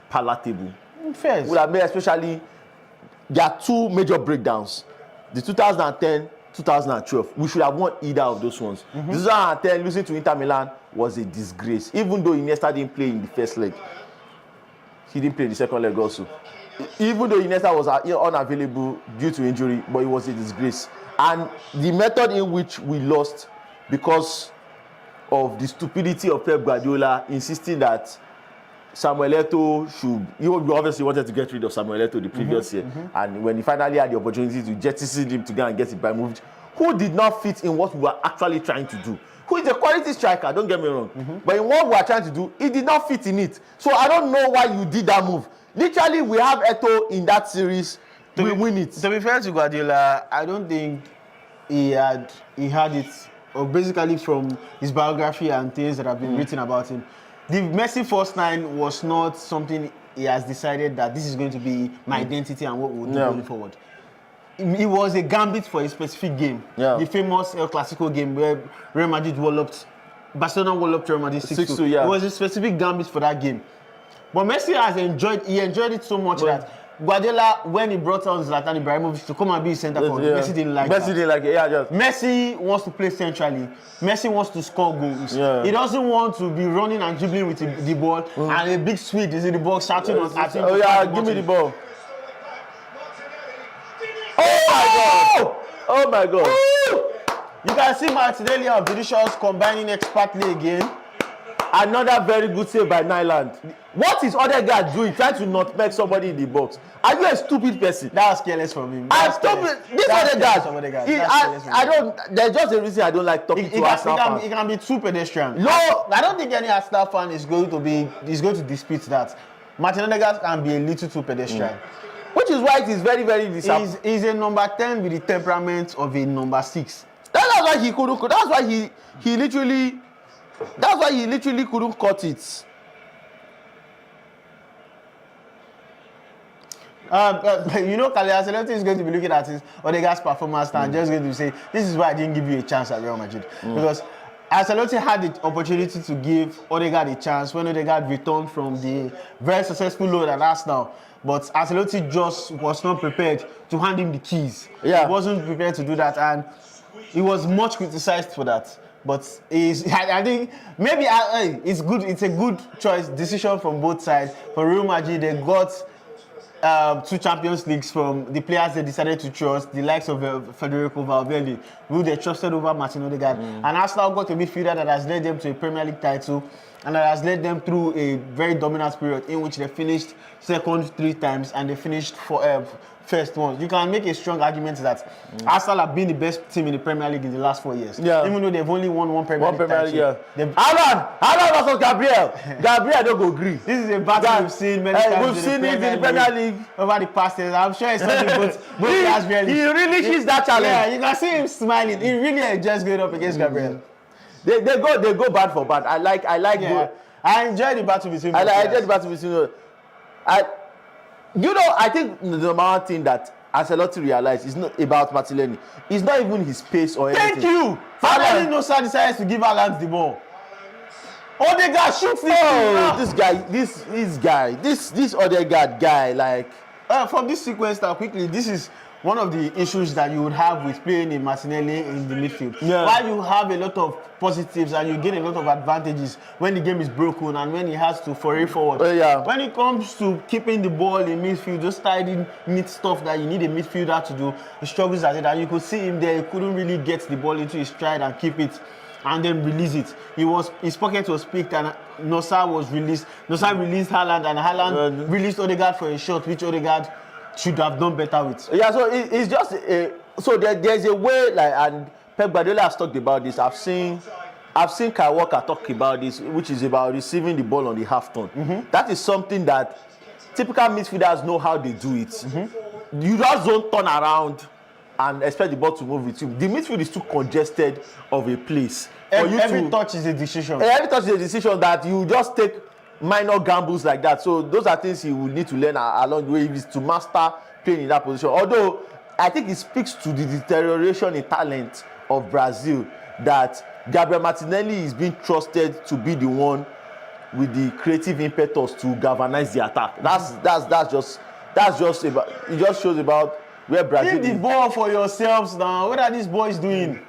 palatable. Fair. Would have made, especially there are 2 major breakdowns. The 2010, 2012. We should have won either of those ones. The 2010 losing to Inter Milan was a disgrace. Even though Iniesta didn't play in the first leg, he didn't play in the second leg also. Even though Iniesta was unavailable due to injury, but it was a disgrace. And the method in which we lost, because of the stupidity of Pep Guardiola insisting that Samuel Eto'o should. You obviously wanted to get rid of Samuel Eto'o the previous year, and when he finally had the opportunity to jettison him to go and get it by moved, who did not fit in what we were actually trying to do. Who is a quality striker, don't get me wrong, but in what we are trying to do, he did not fit in it. So I don't know why you did that move. Literally, we have Eto'o in that series. We win it. To be fair to Guardiola, I don't think he had it. Or basically from his biography and things that have been written about him, the Messi first 9 was not something he has decided that this is going to be my identity and what we'll do going forward. It was a gambit for a specific game. The famous El Clasico game where Real Madrid Barcelona walloped Real Madrid 6-2. It was a specific gambit for that game. But Messi has enjoyed it so much that Guardiola, when he brought on Zlatan Ibrahimovic to come and be his centre forward, Messi didn't like it. Messi wants to play centrally. Messi wants to score goals. He doesn't want to be running and dribbling with the ball and a big Swede is in the box shouting at him. Give me the ball. Oh my God! Oh my God! You can see Martinelli and Vinicius combining expertly again. Another very good save by Nyland. What is Odegaard doing? Trying to not make somebody in the box. Are you a stupid person? That was careless from him. I'm stupid. This Odegaard. I don't. There's just a reason I don't like talking to Arsenal fans. It can be too pedestrian. No, I don't think any Arsenal fan is going to dispute that. Martin Odegaard can be a little too pedestrian. Which is why it is very, very disappointing. He's a number 10 with the temperament of a number 6. That's why he couldn't. That's why he literally. That's why he literally couldn't cut it. You know, Ancelotti is going to be looking at his Odegaard's performance and just going to say, this is why I didn't give you a chance at Real Madrid. Because Ancelotti had the opportunity to give Odegaard a chance when Odegaard returned from the very successful loan at Arsenal. But Ancelotti just was not prepared to hand him the keys. He wasn't prepared to do that, and he was much criticized for that. But I think maybe it's good. It's a good decision from both sides. For Real Madrid, they got 2 Champions Leagues from the players they decided to trust, the likes of Federico Valverde, who they trusted over Martin Odegaard. And Arsenal got a midfielder that has led them to a Premier League title and that has led them through a very dominant period in which they finished second 3 times and they finished first once. You can make a strong argument that Arsenal have been the best team in the Premier League in the last 4 years. Even though they've only won one Premier League title. Haaland versus Gabriel. Gabriel don't go agree. This is a battle we've seen many times. We've seen it in the Premier League over the past years. I'm sure it's something both players really. He really sees that challenge. Yeah, you can see him smiling. He really enjoys going up against Gabriel. They go bad for bad. I like. I enjoy the battle between. I enjoy the battle between. I think the number one thing that Ancelotti realized is not about Martinelli. It's not even his pace or anything. Thank you. Finally, Nosa decides to give Haaland the ball. Odegaard shoots this Odegaard guy, like. From this sequence now, quickly, this is one of the issues that you would have with playing in Martinelli in the midfield. While you have a lot of positives and you gain a lot of advantages when the game is broken and when he has to foray forward. When it comes to keeping the ball in midfield, just tidy neat stuff that you need a midfielder to do, he struggles at it. And you could see him there, he couldn't really get the ball into his stride and keep it and then release it. His pocket was picked and Nosa was released. Nosa released Haaland and Haaland released Odegaard for a shot, which Odegaard should have done better with. So it's just there's a way, like, and Pep Guardiola has talked about this. I've seen Kyle Walker talk about this, which is about receiving the ball on the half turn. That is something that typical midfielders know how they do it. You just don't turn around and expect the ball to move with you. The midfield is too congested of a place. Every touch is a decision. Every touch is a decision that you just take minor gambles like that. So those are things he will need to learn along the way, is to master playing in that position. Although I think it speaks to the deterioration in talent of Brazil that Gabriel Martinelli is being trusted to be the one with the creative impetus to galvanize the attack. That's just about, it just shows about where Brazil is. Leave the ball for yourselves now. What are these boys doing?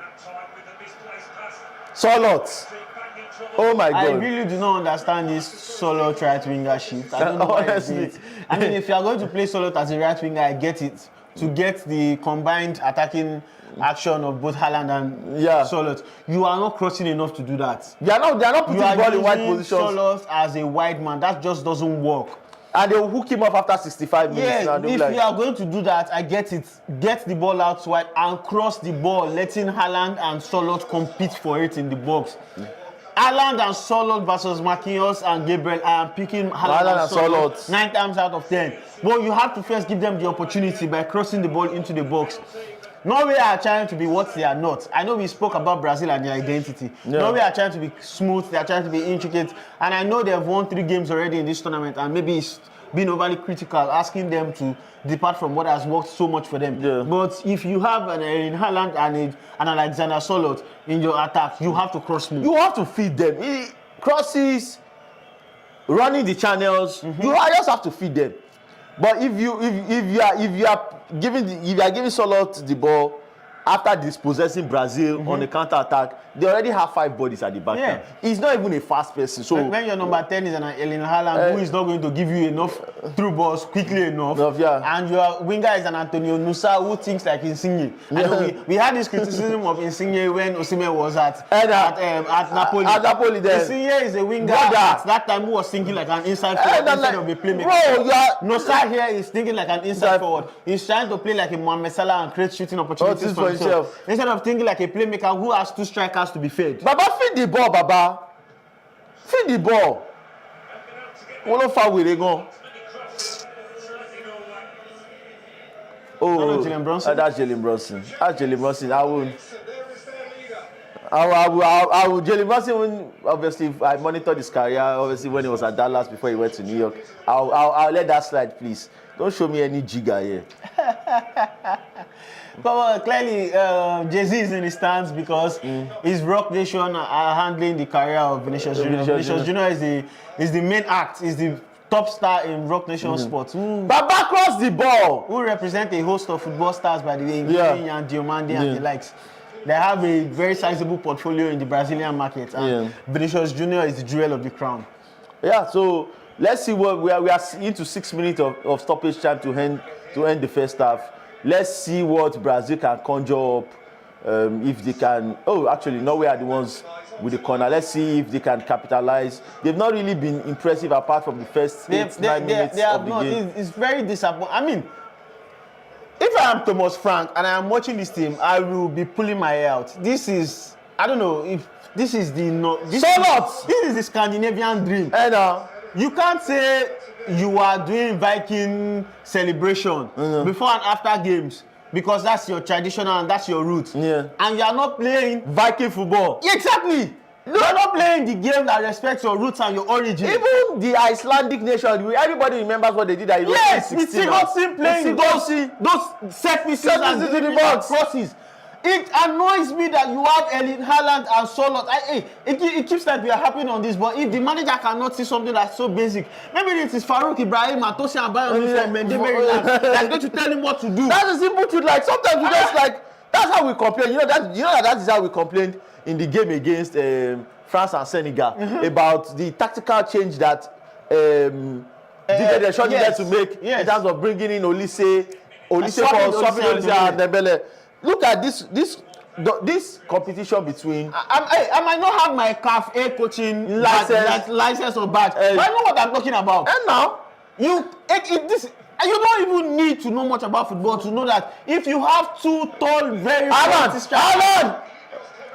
Solot. Oh my God. I really do not understand this Solot right winger shift. I don't know why honestly. I mean, if you are going to play Solot as a right winger, I get it. To get the combined attacking action of both Haaland and Solot. You are not crossing enough to do that. They are not putting the ball in wide positions. Solot as a wide man, that just doesn't work. And they will hook him up after 65 minutes. Yeah, if you are going to do that, I get it. Get the ball out wide and cross the ball, letting Haaland and Solot compete for it in the box. Haaland and Solot versus Marquinhos and Gabriel. I am picking Haaland and Solot 9 times out of 10. But you have to first give them the opportunity by crossing the ball into the box. Norway are trying to be what they are not. I know we spoke about Brazil and their identity. Norway are trying to be smooth, they are trying to be intricate. And I know they have won 3 games already in this tournament, and maybe it's being overly critical, asking them to depart from what has worked so much for them. Yeah. But if you have an Erling Haaland and an Alexander Sørloth in your attack, you have to cross more. You have to feed them. Crosses, running the channels. You just have to feed them. But if you are giving Sørloth the ball after dispossessing Brazil on the counter attack, they already have 5 bodies at the back. Yeah. He's not even a fast person. So when your number 10 is an Erling Haaland who is not going to give you enough through balls quickly enough, and your winger is an Antonio Nusa who thinks like Insigne. We had this criticism of Insigne when Osimhen was at Napoli. At Napoli, Insigne is a winger at that time who was thinking like an inside forward instead of a playmaker. Nusa here is thinking like an inside forward. He's trying to play like a Mohamed Salah and create shooting opportunities for himself. Instead of thinking like a playmaker who has 2 strikers to be fed. Baba, feed the ball, Baba. Feed the ball. Wọ́n far away they go. Oh, Jalen Brunson. That's Jalen Brunson. That's Jalen Brunson. I will. Jalen Brunson, obviously, I monitored his career, obviously, when he was at Dallas before he went to New York. I'll let that slide, please. Don't show me any jigger here. But clearly, Jay-Z is in the stands because his Rock Nation are handling the career of Vinicius Junior. Vinicius Junior is the main act, is the top star in Rock Nation sports. Baba cross the ball. Who represent a host of football stars, by the way, including Yan Diomande and the likes. They have a very sizable portfolio in the Brazilian market, and Vinicius Junior is the jewel of the crown. Yeah, so let's see what we are into 6 minutes of stoppage time to end the first half. Let's see what Brazil can conjure up, if they can. Oh, actually, Norway are the ones with the corner. Let's see if they can capitalize. They've not really been impressive apart from the first 8-9 minutes of the game. It's very disappointing. I mean, if I am Thomas Frank and I am watching this team, I will be pulling my hair out. This is, I don't know if this is the this is the Scandinavian dream. You can't say you are doing Viking celebration before and after games because that's your traditional and that's your roots. Yeah. And you are not playing Viking football. Exactly. You are not playing the game that respects your roots and your origin. Even the Icelandic nation, everybody remembers what they did at Yes, we still not seen playing those set pieces and the box crosses. It annoys me that you have Erling Haaland and Sørloth. It keeps like we are happening on this, but if the manager cannot see something that's so basic, maybe it is FARUQ, Ibrahim, and TOSIN and FARUQ from Maryland that's going to tell him what to do. That's a simple truth. Like sometimes we just like that's how we complain. You know that is how we complained in the game against France and Senegal about the tactical change that Didier Deschamps needed to make in terms of bringing in Olise for swapping Olise and Dembele. Look at this competition between. I might not have my CAF A coaching license or badge, but I know what I'm talking about. And now you don't even need to know much about football to know that if you have 2 tall, very Haaland!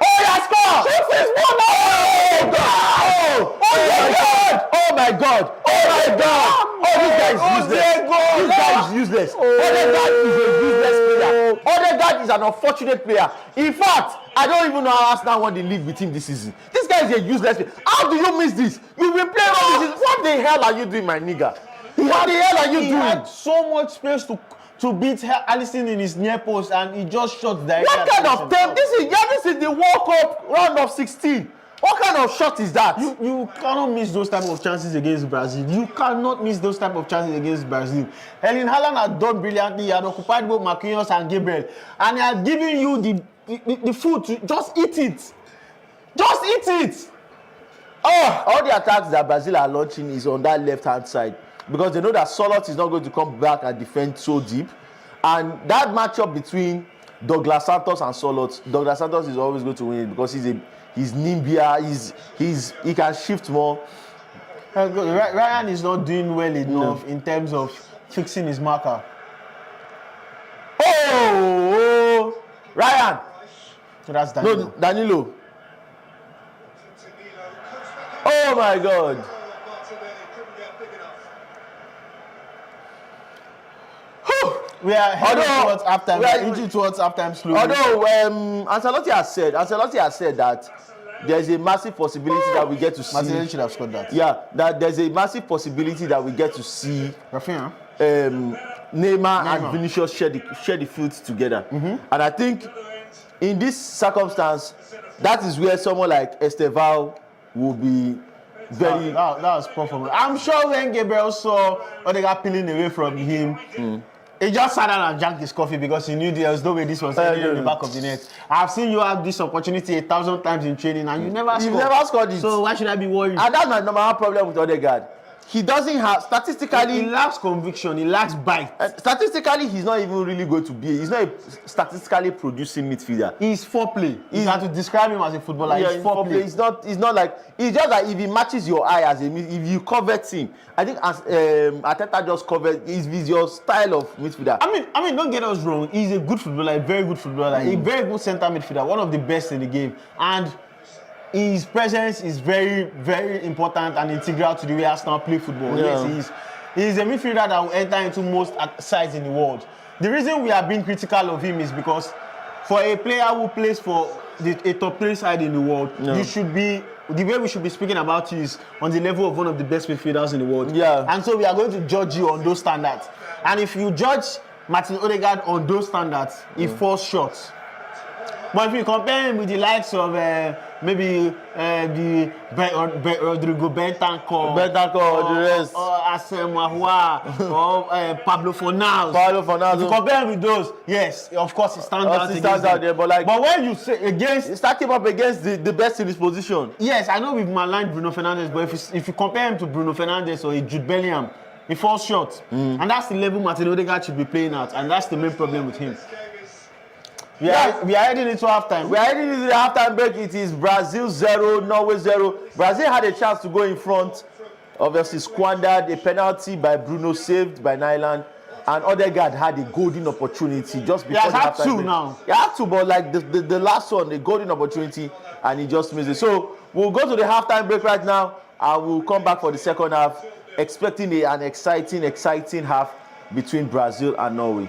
Oh, yeah, score! Oh my God! This guy is useless. Odegaard is a useless player. Odegaard is an unfortunate player. In fact, I don't even know how Arsenal won the league with him this season. This guy is a useless player. How do you miss this? You've been playing all this season. What the hell are you doing, my nigga? What the hell are you doing? He had so much space to beat Alisson in his near post, and he just shot directly. What kind of time? This is the World Cup round of 16. What kind of shot is that? You cannot miss those type of chances against Brazil. You cannot miss those type of chances against Brazil. Erling Haaland had done brilliantly. He had occupied both Marquinhos and Gabriel, and he had given you the food to just eat it. Just eat it. Oh, all the attacks that Brazil are launching is on that left-hand side because they know that Sørloth is not going to come back and defend so deep, and that matchup between Douglas Santos and Sørloth, Douglas Santos is always going to win it because he's nimbier, he can shift more. Ryan is not doing well enough in terms of fixing his marker. Oh, Ryan. So that's Danilo. No, Danilo. Oh my God. We are heading towards halftime. We are inching towards halftime slowly. Although Ancelotti has said that there's a massive possibility that we get to see. Martinelli should have scored that. Yeah, that there's a massive possibility that we get to see Rafinha. Neymar and Vinicius share the field together. And I think in this circumstance, that is where someone like Estevao will be very. That was poor for me. I'm sure when Gabriel saw Odegaard peeling away from him, he just sat down and drank his coffee because he knew there was no way this was heading in the back of the net. I've seen you have this opportunity 1,000 times in training and you never scored. You've never scored it. So why should I be worried? And that's my number one problem with Odegaard. He doesn't have, statistically, he lacks conviction, he lacks bite. Statistically, he's not even really going to be, he's not a statistically producing midfielder. He's foreplay. You have to describe him as a footballer. Yeah, he's foreplay. It's not like, it's just that if he matches your eye as a if you covet him, I think as Arteta just covered, is your style of midfielder. I mean, don't get us wrong. He's a good footballer, a very good footballer, a very good centre midfielder, one of the best in the game. And his presence is very, very important and integral to the way Arsenal play football. Yeah. Yes, he's a midfielder that will enter into most sides in the world. The reason we are being critical of him is because for a player who plays for a top 3 side in the world, you should be, the way we should be speaking about you is on the level of one of the best midfielders in the world. Yeah. And so we are going to judge you on those standards. And if you judge Martin Odegaard on those standards, he falls short. But if you compare him with the likes of maybe Rodrigo Bentancur, or the rest, or Arsene Mahua, or Pablo Fornals. If you compare him with those, yes, of course he stands out there. But when you say against, stack him up against the best in his position. Yes, I know we've maligned Bruno Fernandes, but if you compare him to Bruno Fernandes or Jude Bellingham, he falls short. And that's the level Martin Odegaard should be playing at, and that's the main problem with him. We are heading into halftime. We are heading into the halftime break. It is Brazil 0, Norway 0. Brazil had a chance to go in front. Obviously squandered a penalty by Bruno, saved by Nyland. And Odegaard had a golden opportunity just before the halftime break. Two now. He had two, but like the last one, the golden opportunity, and he just missed it. So we'll go to the halftime break right now, and we'll come back for the second half, expecting an exciting half between Brazil and Norway.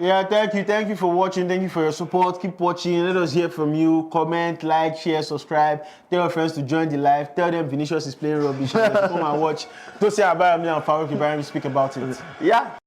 Yeah, thank you for watching. Thank you for your support. Keep watching. Let us hear from you. Comment, like, share, subscribe. Tell your friends to join the live. Tell them Vinicius is playing rubbish. Come and watch. TOSIN and FARUQ speak about it. Yeah.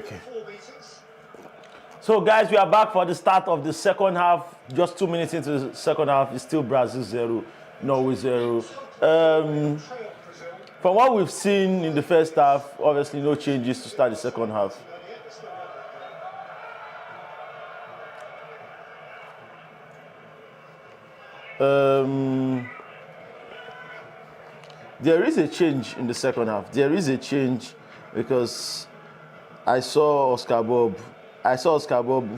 Okay. So, guys, we are back for the start of the second half. Just 2 minutes into the second half, it's still Brazil 0, Norway 0. From what we've seen in the first half, obviously no changes to start the second half. There is a change in the second half. There is a change because I saw Oscar Bob,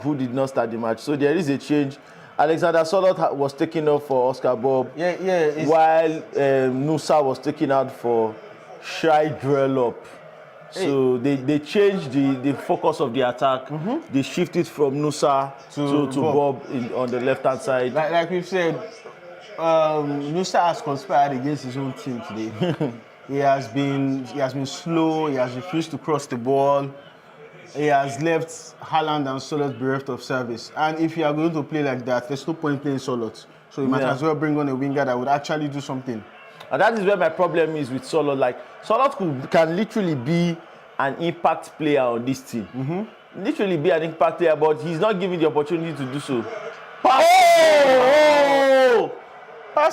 who did not start the match. So there is a change. Alexander Sørloth was taken off for Oscar Bob, while Nusa was taken out for Shai Drellop. So they changed the focus of the attack. They shifted from Nusa to Bob on the left-hand side. Like we've said, Nusa has conspired against his own team today. He has been slow. He has refused to cross the ball. He has left Haaland and Sørloth bereft of service. And if you are going to play like that, there's no point playing Sørloth. So you might as well bring on a winger that would actually do something. And that is where my problem is with Sørloth. Like, Sørloth can literally be an impact player on this team. Literally be an impact player, but he's not given the opportunity to do so.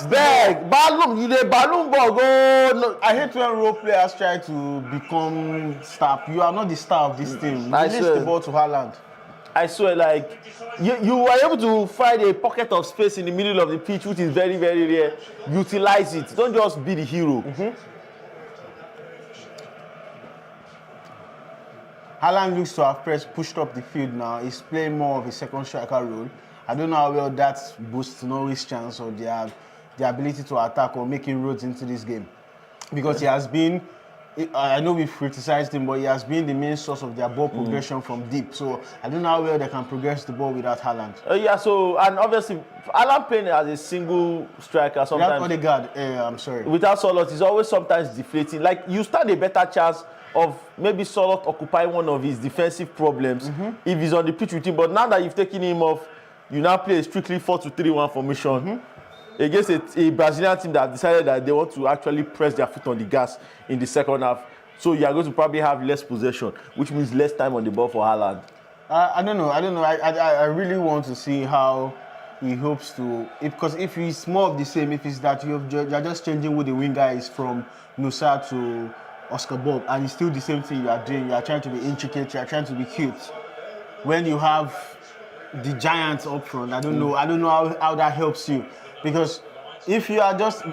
Beg, balloon, you the balloon ball go. No. I hate when role players try to become star. You are not the star of this team. Release the ball to Haaland. I swear, like, you were able to find a pocket of space in the middle of the pitch, which is very, very rare. Utilize it. Don't just be the hero. Haaland looks to have pushed up the field now. He's playing more of a second striker role. I don't know how well that boosts Norway's chance or their ability to attack or make inroads into this game. Because he has been, I know we've criticized him, but he has been the main source of their ball progression from deep. So I don't know how well they can progress the ball without Haaland. And obviously, Haaland playing as a single striker sometimes. Without Odegaard, I'm sorry. Without Sørloth, it's always sometimes deflating. Like, you stand a better chance of maybe Sørloth occupying one of his defensive problems if he's on the pitch with him. But now that you've taken him off, you now play a strictly 4-2-3-1 formation against a Brazilian team that decided that they want to actually press their foot on the gas in the second half. So you are going to probably have less possession, which means less time on the ball for Haaland. I don't know. I really want to see how he hopes to. Because if it's more of the same, if it's that you're just changing who the winger is from Nusa to Oscar Bob, and it's still the same thing you are doing. You are trying to be intricate. You are trying to be cute. When you have the giants up front, I don't know how that helps you, because if you are just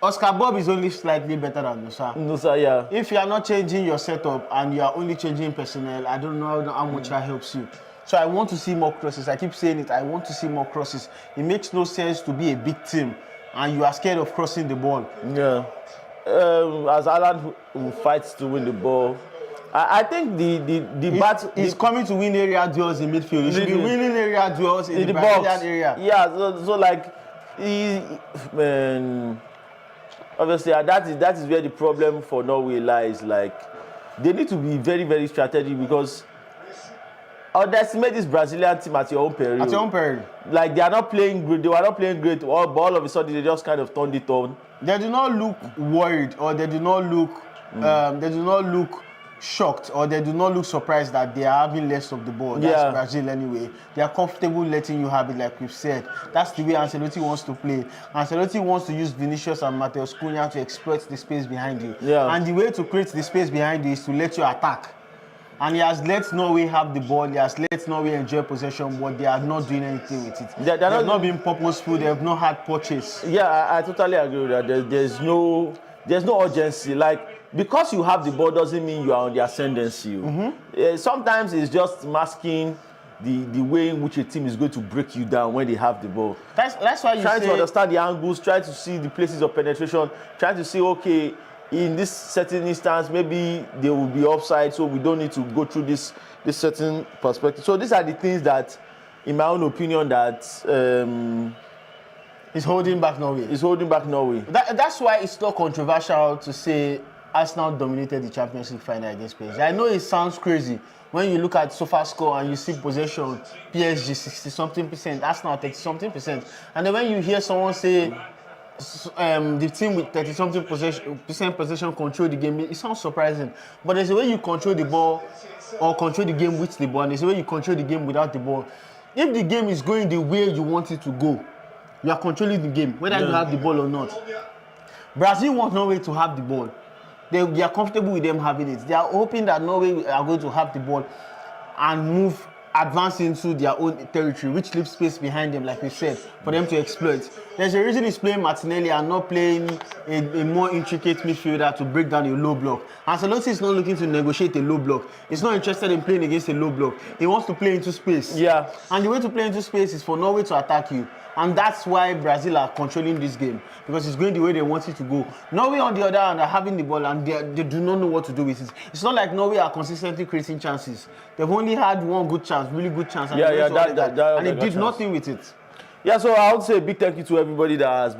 Oscar Bob is only slightly better than Nusa. Yeah. If you are not changing your setup and you are only changing personnel, I don't know how much that helps you. So I want to see more crosses. I keep saying it. I want to see more crosses. It makes no sense to be a big team and you are scared of crossing the ball. Yeah. As Haaland who fights to win the ball, I think he's coming to win area duels in midfield. He should be winning area duels in the Brazilian box area. Yeah, so like, obviously that is where the problem for Norway lies. Like, they need to be very, very strategic, because underestimate this Brazilian team at your own peril. At your own peril. Like, they are not playing great. They were not playing great. But all of a sudden they just kind of turned it on. They do not look worried, or they do not look shocked, or they do not look surprised that they are having less of the ball. That's Brazil anyway. They are comfortable letting you have it, like we've said. That's the way Ancelotti wants to play. Ancelotti wants to use Vinicius and Mateus Cunha to exploit the space behind you. Yeah. And the way to create the space behind you is to let you attack. And he has let Norway have the ball. He has let Norway enjoy possession, but they are not doing anything with it. They have not been purposeful. They have not had purchase. Yeah, I totally agree with that. There's no urgency. Like, because you have the ball doesn't mean you are on the ascendancy. Sometimes it's just masking the way in which a team is going to break you down when they have the ball. That's why you trying to understand the angles, trying to see the places of penetration, trying to see, okay, in this certain instance, maybe they will be offside, so we don't need to go through this certain perspective. So these are the things that, in my own opinion, that is holding back Norway. That's why it's not controversial to say Arsenal dominated the Champions League final against PSG. I know it sounds crazy when you look at SofaScore and you see possession, PSG 60-something%, Arsenal 30-something%, and then when you hear someone say the team with 30-something% possession control the game, it sounds surprising. But there's a way you control the ball or control the game with the ball. And there's a way you control the game without the ball. If the game is going the way you want it to go, you are controlling the game, whether you have the ball or not. Brazil want Norway to have the ball. They are comfortable with them having it. They are hoping that Norway are going to have the ball and advance into their own territory, which leaves space behind them, like we said, for them to exploit. There's a reason he's playing Martinelli and not playing a more intricate midfielder to break down a low block. Ancelotti is not looking to negotiate a low block. He's not interested in playing against a low block. He wants to play into space. Yeah. And the way to play into space is for Norway to attack you. And that's why Brazil are controlling this game, because it's going the way they want it to go. Norway, on the other hand, are having the ball and they do not know what to do with it. It's not like Norway are consistently creating chances. They've only had one good chance, really good chance, and and they did nothing with it. Yeah, so I would say a big thank you to everybody that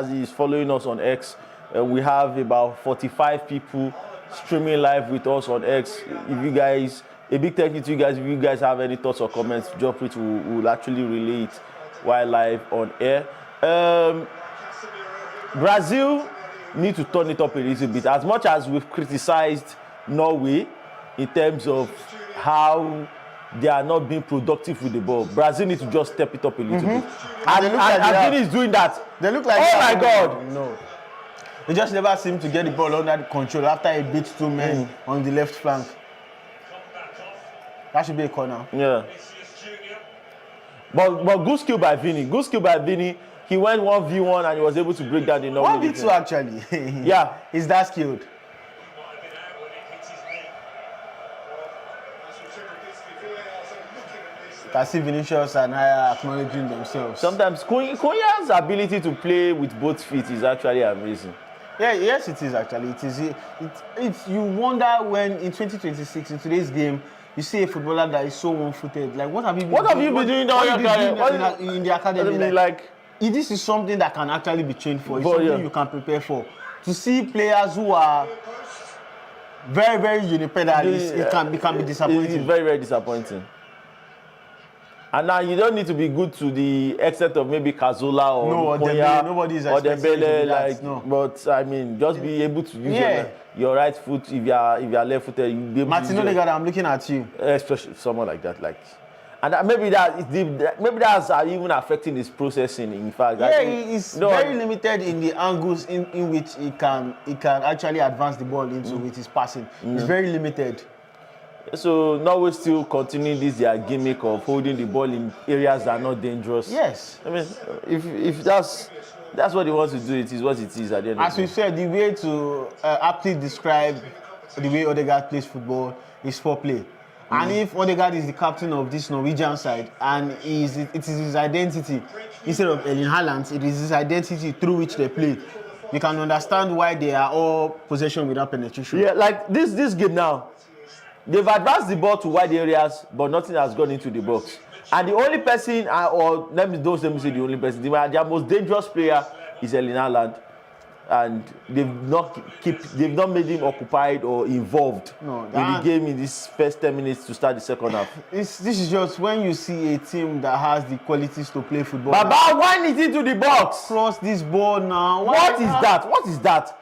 is following us on X. We have about 45 people streaming live with us on X. If you guys, a big thank you to you guys. If you guys have any thoughts or comments, drop it. We'll actually relay it while live on air. Brazil need to turn it up a little bit. As much as we've criticized Norway in terms of how they are not being productive with the ball, Brazil need to just step it up a little bit. And Vini is doing that. They look like, oh my God, no. They just never seem to get the ball under control after a beat 2 men on the left flank. That should be a corner. Yeah. But good skill by Vini. Good skill by Vini. He went 1v1 and he was able to break down the Norway. 1v2 actually. Yeah. He's that skilled. You can see Vinicius and Aya acknowledging themselves. Sometimes Cunha's ability to play with both feet is actually amazing. Yeah, yes, it is actually. It is. It's you wonder when in 2026 in today's game you see a footballer that is so one-footed. Like, what have you been doing? What have you been doing in the academy? Like, this is something that can actually be trained for. It's something you can prepare for. To see players who are very, very unipedal, it can be disappointing. It's very, very disappointing. And now you don't need to be good to the extent of maybe Cazorla or Konya or Dembele, like. No. But I mean, just be able to use your right foot. If you are left-footed, you be able Martin Odegaard, I'm looking at you. Especially someone like that, like. And maybe that's even affecting his processing. In fact, yeah, he's very limited in the angles in which he can actually advance the ball into with his passing. He's very limited. So Norway still continuing their gimmick of holding the ball in areas that are not dangerous. Yes. I mean, if that's what he wants to do, it is what it is at the end of the day. As we said, the way to aptly describe the way Odegaard plays football is foreplay. And if Odegaard is the captain of this Norwegian side and it is his identity, instead of Erling Haaland, it is his identity through which they play, you can understand why they are all possession without penetration. Yeah, like this game now, they've advanced the ball to wide areas, but nothing has gone into the box. And the only person, or let me say the only person, their most dangerous player is Erling Haaland. And they've not made him occupied or involved in the game in this first 10 minutes to start the second half. This is just when you see a team that has the qualities to play football. Baba, why is it to the box? Cross this ball now. What is that? What is that?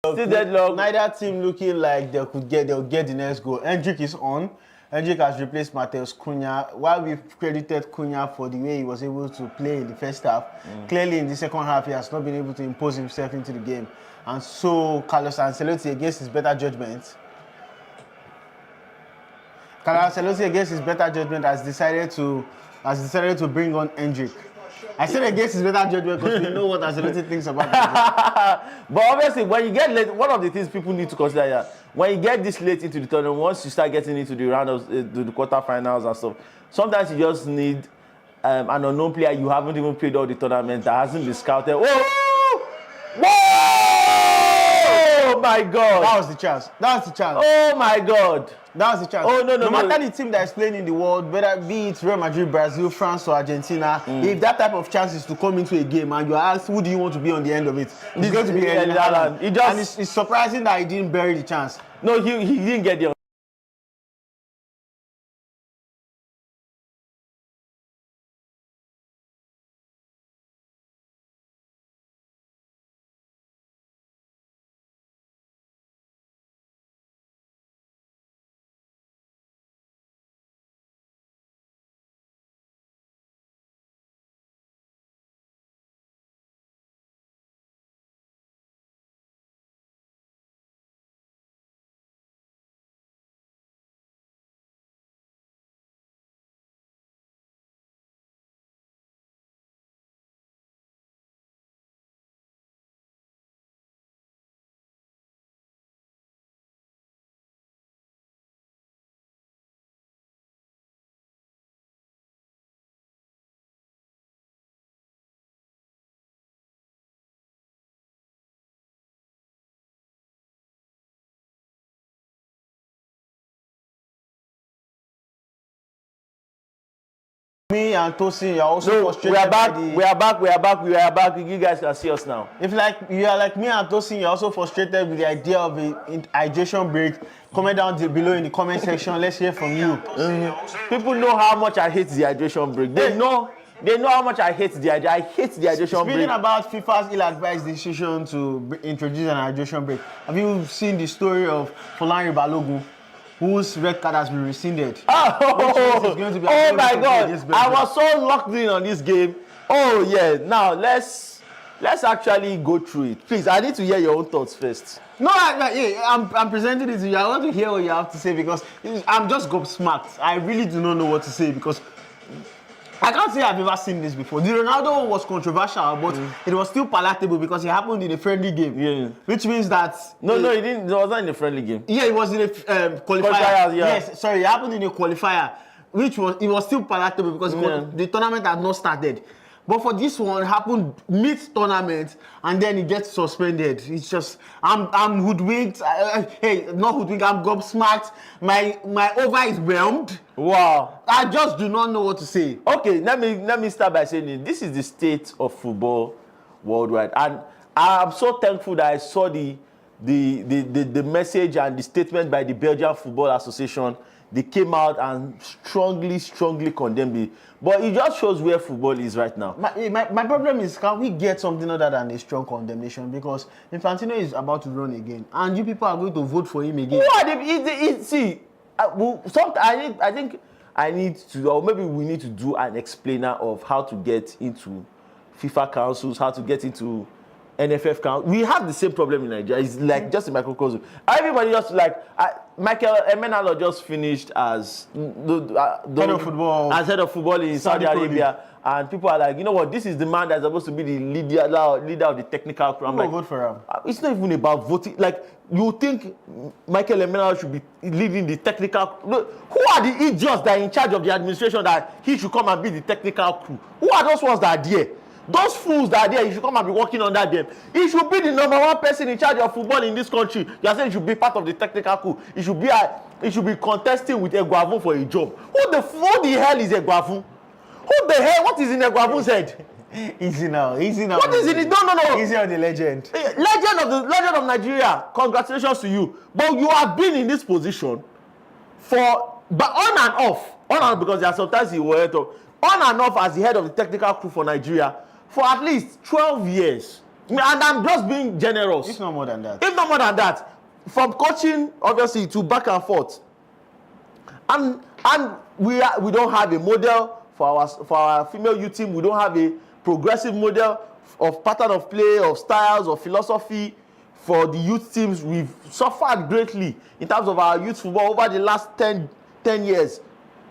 Still deadlock. Neither team looking like they'll get the next goal. Hendrick is on. Hendrick has replaced Mateus Cunha. While we've credited Cunha for the way he was able to play in the first half, clearly in the second half he has not been able to impose himself into the game. And so Carlos Ancelotti, against his better judgment, has decided to bring on Hendrick. I said against his better judgment because we know what Ancelotti thinks about that. But obviously, when you get late, one of the things people need to consider here, when you get this late into the tournament, once you start getting into the round of the quarterfinals and stuff, sometimes you just need an unknown player you haven't even played all the tournament that hasn't been scouted. Whoa! Oh my God! That was the chance. Oh my God! That was the chance. Oh, no matter the team that is playing in the world, whether be it Real Madrid, Brazil, France, or Argentina, if that type of chance is to come into a game and you are asked who do you want to be on the end of it, it's going to be Erling Haaland. And it's surprising that he didn't bury the chance. No, he didn't get the. Me and Tosin, you're also frustrated. We are back. You guys can see us now. If you are like me and Tosin, you're also frustrated with the idea of a hydration break. Comment down below in the comment section. Let's hear from you. People know how much I hate the hydration break. They know how much I hate the hydration break. Speaking about FIFA's ill-advised decision to introduce an hydration break, have you seen the story of Folarin Balogun, whose red card has been rescinded? Oh my God! I was so locked in on this game. Oh yeah. Now let's actually go through it. Please, I need to hear your own thoughts first. No, I'm presenting it to you. I want to hear what you have to say because I'm just gobsmacked. I really do not know what to say because I can't say I've ever seen this before. The Ronaldo one was controversial, but it was still palatable because it happened in a friendly game. Yeah. Which means that... No, it didn't. It was not in a friendly game. Yeah, it was in a qualifier. Yes, sorry, it happened in a qualifier, it was still palatable because the tournament had not started. But for this one, it happened mid-tournament, and then it gets suspended. It's just, I'm hoodwinked. Hey, not hoodwinked, I'm gobsmacked. My over is whelmed. Wow. I just do not know what to say. Okay, let me start by saying this is the state of football worldwide. And I'm so thankful that I saw the message and the statement by the Belgian Football Association. They came out and strongly condemned it. But it just shows where football is right now. My problem is, can we get something other than a strong condemnation? Because Infantino is about to run again, and you people are going to vote for him again. What? I think I need to, or maybe we need to do an explainer of how to get into FIFA councils, how to get into NFF council. We have the same problem in Nigeria. It's like just a microcosm. Everybody just like Michael Emenalo just finished as head of football in Saudi Arabia, and people are like, you know what? This is the man that's supposed to be the leader of the technical crew. I'm like, vote for him. It's not even about voting. Like, you think Michael Emenalo should be leading the technical? Look, who are the idiots that are in charge of the administration that he should come and be the technical crew? Who are those ones that are there? Those fools that are there, you should come and be working under them. He should be the #1 person in charge of football in this country. You are saying he should be part of the technical crew. He should be contesting with Eguavon for a job. Who the hell is Eguavon? Who the hell? What is in Eguavon's head? Easy now. What is in it? No. Easy on the legend. Legend of Nigeria. Congratulations to you. But you have been in this position but on and off, because there are sometimes he will on and off as the head of the technical crew for Nigeria for at least 12 years. And I'm just being generous. If not more than that. If not more than that. From coaching, obviously, to back and forth. And we don't have a model for our female youth team. We don't have a progressive model of pattern of play, of styles, of philosophy for the youth teams. We've suffered greatly in terms of our youth football over the last 10 years.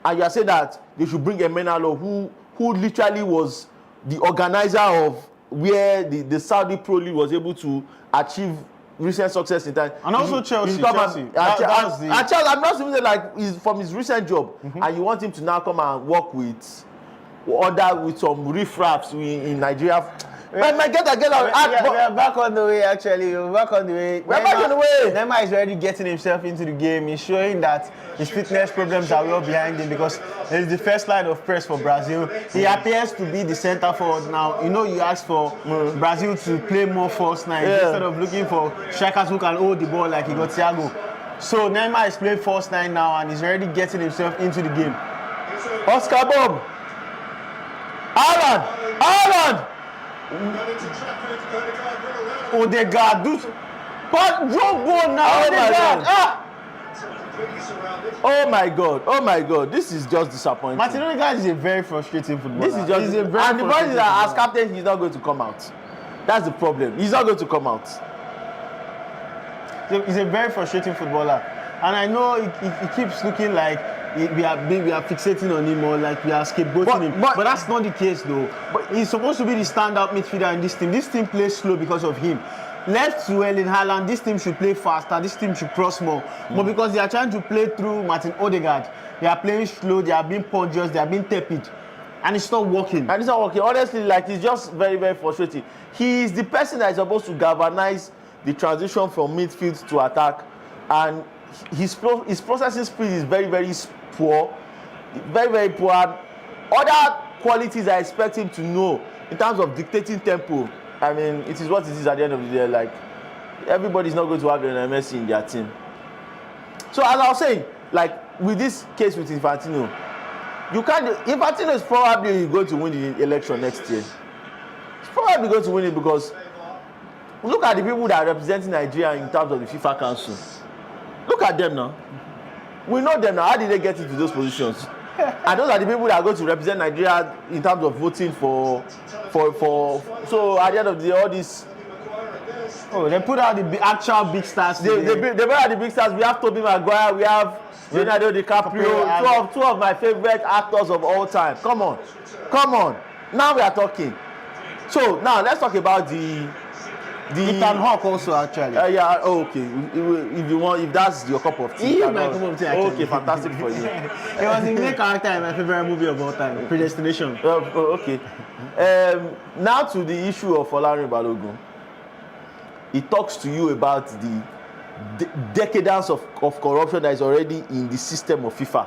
And you are saying that they should bring a Menalo who literally was the organizer of where the Saudi Pro League was able to achieve recent success in time. And also Chelsea. Chelsea. Chelsea, I'm not saying like he's from his recent job, and you want him to now come and work with some riffraffs in Nigeria. Get out. We are back on the way, actually. We're back on the way. Neymar is already getting himself into the game. He's showing that his fitness problems are well behind him because he's the first line of press for Brazil. He appears to be the center forward now. You know, you asked for Brazil to play more false nine instead of looking for strikers who can hold the ball like he got Thiago. So Neymar is playing false nine now and he's already getting himself into the game. Oscar Bob. Aaron. Odegaard, but drop ball now. Oh my God! This is just disappointing. Martin Odegaard is a very frustrating footballer. This is just and the point is that as captain, he's not going to come out. That's the problem. He's not going to come out. He's a very frustrating footballer, and I know it keeps looking like we are fixating on him or like we are scapegoating him. But that's not the case though. But he's supposed to be the standout midfielder in this team. This team plays slow because of him. Left to Erling Haaland, this team should play faster, this team should cross more. But because they are trying to play through Martin Odegaard, they are playing slow, they are being ponderous, they are being tepid. And it's not working. Honestly, like, it's just very, very frustrating. He is the person that is supposed to galvanize the transition from midfield to attack. And his processing speed is very, very poor. Very, very poor. Other qualities I expect him to know in terms of dictating tempo. I mean, it is what it is at the end of the day. Like, everybody's not going to have an Messi in their team. So, as I was saying, like, with this case with Infantino, Infantino is probably going to win the election next year. He's probably going to win it because look at the people that are representing Nigeria in terms of the FIFA Council. Look at them now. We know them now. How did they get into those positions? And those are the people that are going to represent Nigeria in terms of voting for. So at the end of the day, all this. Oh, they put out the actual big stars. They put out the big stars. We have Tobey Maguire. We have Leonardo DiCaprio. Two of my favorite actors of all time. Come on. Now we are talking. So now let's talk about the Ethan Hawke also actually. Okay. If that's your cup of tea. He is my cup of tea. Okay, fantastic for you. He was the main character in my favorite movie of all time, Predestination. Okay. Now to the issue of Folarin Balogun. It talks to you about the decadence of corruption that is already in the system of FIFA.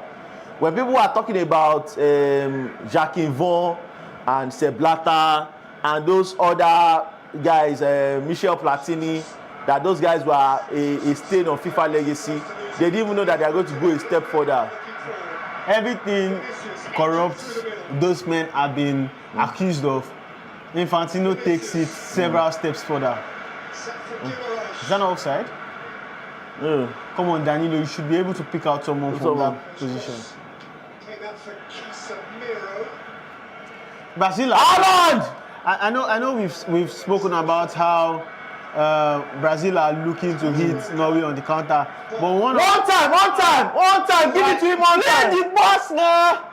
When people are talking about Jacques Vaughan and Sepp Blatter and those other guys, Michel Platini, that those guys were a stain on FIFA legacy, they didn't even know that they are going to go a step further. Everything corrupt those men have been accused of, Infantino takes it several steps further. Is that not offside? Come on, Danilo, you should be able to pick out someone from that position. Brazil. I know we've spoken about how Brazil are looking to hit Norway on the counter, but one time, give it to him on time. Play the boss now.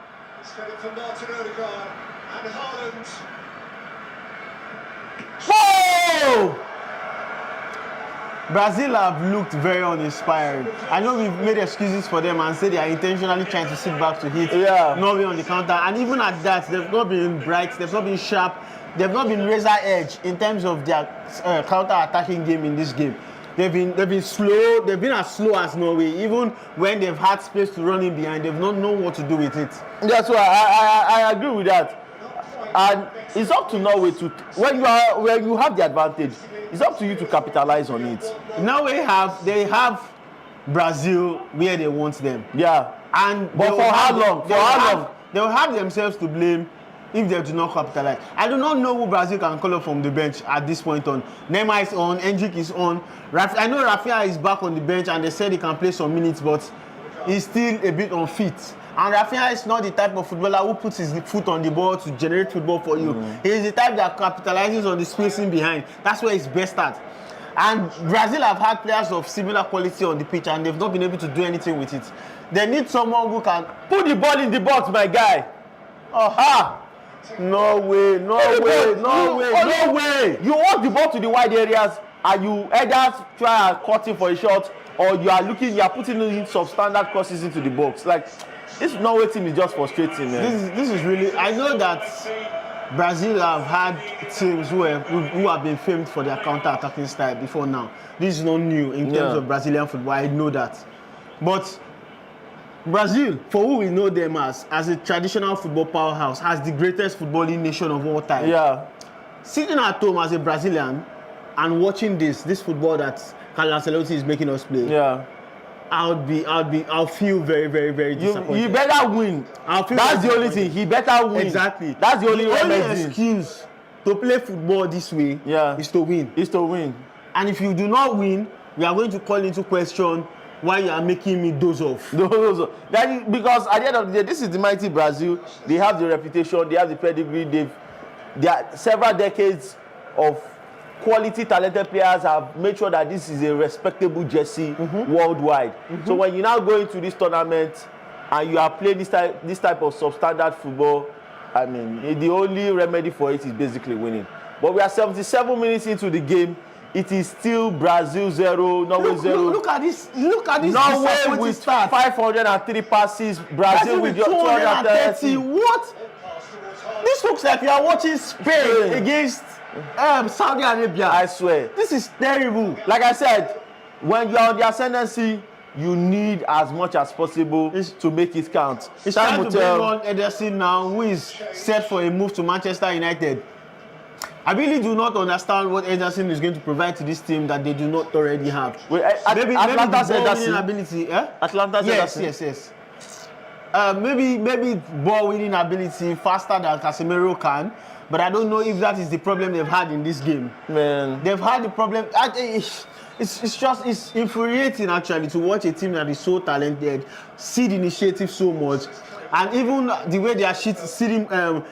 Whoa! Brazil have looked very uninspiring. I know we've made excuses for them and said they are intentionally trying to sit back to hit Norway on the counter, and even at that, they've not been bright, they've not been sharp. They've not been razor edge in terms of their counter-attacking game in this game. They've been slow. They've been as slow as Norway. Even when they've had space to run in behind, they've not known what to do with it. That's why I agree with that. And it's up to Norway to when you have the advantage, it's up to you to capitalize on it. Norway have Brazil where they want them. Yeah. But for how long? They'll have themselves to blame. if they do not capitalize. I do not know who Brazil can call up from the bench at this point on. Neymar is on, Endrick is on. I know Rafinha is back on the bench and they said he can play some minutes, but he's still a bit unfit. And Rafinha is not the type of footballer who puts his foot on the ball to generate football for you. He is the type that capitalizes on the spacing behind. That's where he's best at. And Brazil have had players of similar quality on the pitch and they've not been able to do anything with it. They need someone who can put the ball in the box, my guy. No way. You want the ball to the wide areas and you either try and cut it for a shot or you are putting in substandard crosses into the box. Like, this Norway team is just frustrating, man. This is really. I know that Brazil have had teams who have been famed for their counter-attacking style before now. This is not new in terms of Brazilian football. I know that, but Brazil, for who we know them as a traditional football powerhouse, has the greatest footballing nation of all time. Yeah. Sitting at home as a Brazilian and watching this football that Carlos Ancelotti is making us play. Yeah. I'll feel very, very, very disappointed. You better win. That's the only thing. He better win. Exactly. That's the only excuse to play football this way is to win. Is to win. And if you do not win, we are going to call into question why you are making me doze off. Because at the end of the day, this is the mighty Brazil. They have the reputation, they have the pedigree, there are several decades of quality talented players have made sure that this is a respectable jersey worldwide. So when you now go into this tournament and you are playing this type of substandard football, I mean, the only remedy for it is basically winning. But we are 77 minutes into the game. It is still Brazil 0, Norway 0. Look at this. Norway with 503 passes, Brazil with 230. What? This looks like you are watching Spain against Saudi Arabia. I swear. This is terrible. Like I said, when you are on the ascendancy, you need as much as possible to make it count. It's time to bring on Ederson now, who is set for a move to Manchester United. I really do not understand what Ederson is going to provide to this team that they do not already have. Wait, maybe Atlanta's ball-winning ability. Atlanta's Ederson. Yes. Maybe ball-winning ability faster than Casemiro can, but I don't know if that is the problem they've had in this game. Man, they've had the problem. It's infuriating actually to watch a team that is so talented, see the initiative so much. And even the way they are seeding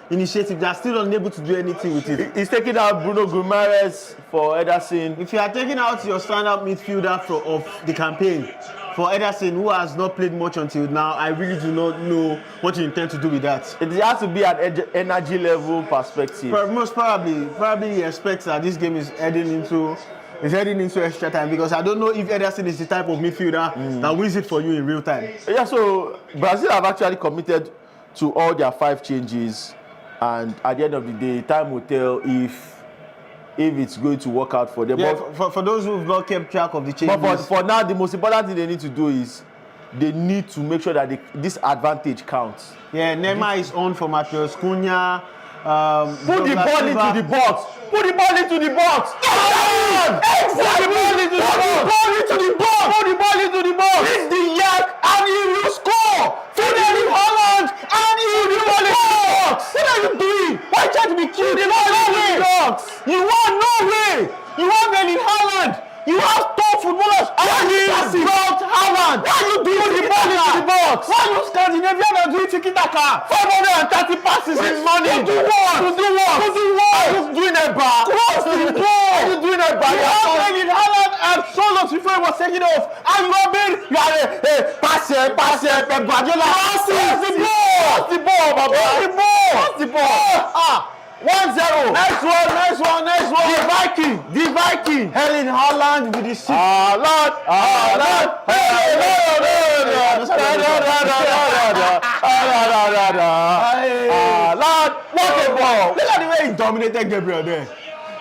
initiative, they are still unable to do anything with it. He's taking out Bruno Guimaraes for Ederson. If you are taking out your standout midfielder of the campaign for Ederson, who has not played much until now, I really do not know what you intend to do with that. It has to be an energy level perspective. Most probably he expects that this game is heading into extra time, because I don't know if Ederson is the type of midfielder that wins it for you in real time. Yeah, so Brazil have actually committed to all their 5 changes, and at the end of the day, time will tell if it's going to work out for them. Yeah, but for those who have not kept track of the changes. But for now, the most important thing they need to do is they need to make sure that this advantage counts. Yeah, Neymar is on for Matheus Cunha. Put the ball into the box. Put the ball into the box. Exactly. Put the ball into the box. Put the ball into the box. It's the yak and he will score. Put it in Holland and he will score. What are you doing? Why can't we kill the ball in the box? You want Norway. You want Erling Haaland. You have top footballers. And he brought Haaland. Why are you doing the ball into the box? Why are you Scandinavian and doing tiki-taka? 530 passes in money. To do what? To do what? Are you doing a bar? Cross the ball. Are you doing a bar? You have Erling Haaland and Solos before he was taking off. And you are being, pass it, Pep Guardiola. Pass the ball. Pass the ball, my boy. Pass the ball. 1-0. Next one. The Viking. Erling Haaland with the shit. Haaland. What a ball. Look at the way he dominated Gabriel there.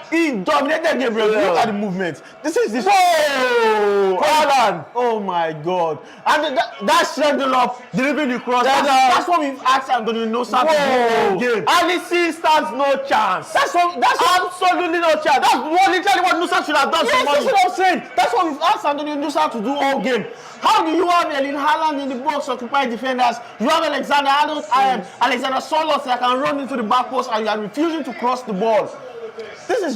He dominated Gabriel. Look at the movement. This is this. Whoa! Haaland! Oh my God! And that schedule up delivering the cross. That's what we've asked Antonio Nusa to do all game. Alisson stands no chance. That's absolutely no chance. That's literally what Nusa should have done. Yes, that's what I'm saying. That's what we've asked Antonio Nusa to do all game. How do you have Erling Haaland in the box occupied defenders? You have Alexander Solos that can run into the back post, and you are refusing to cross the ball. This is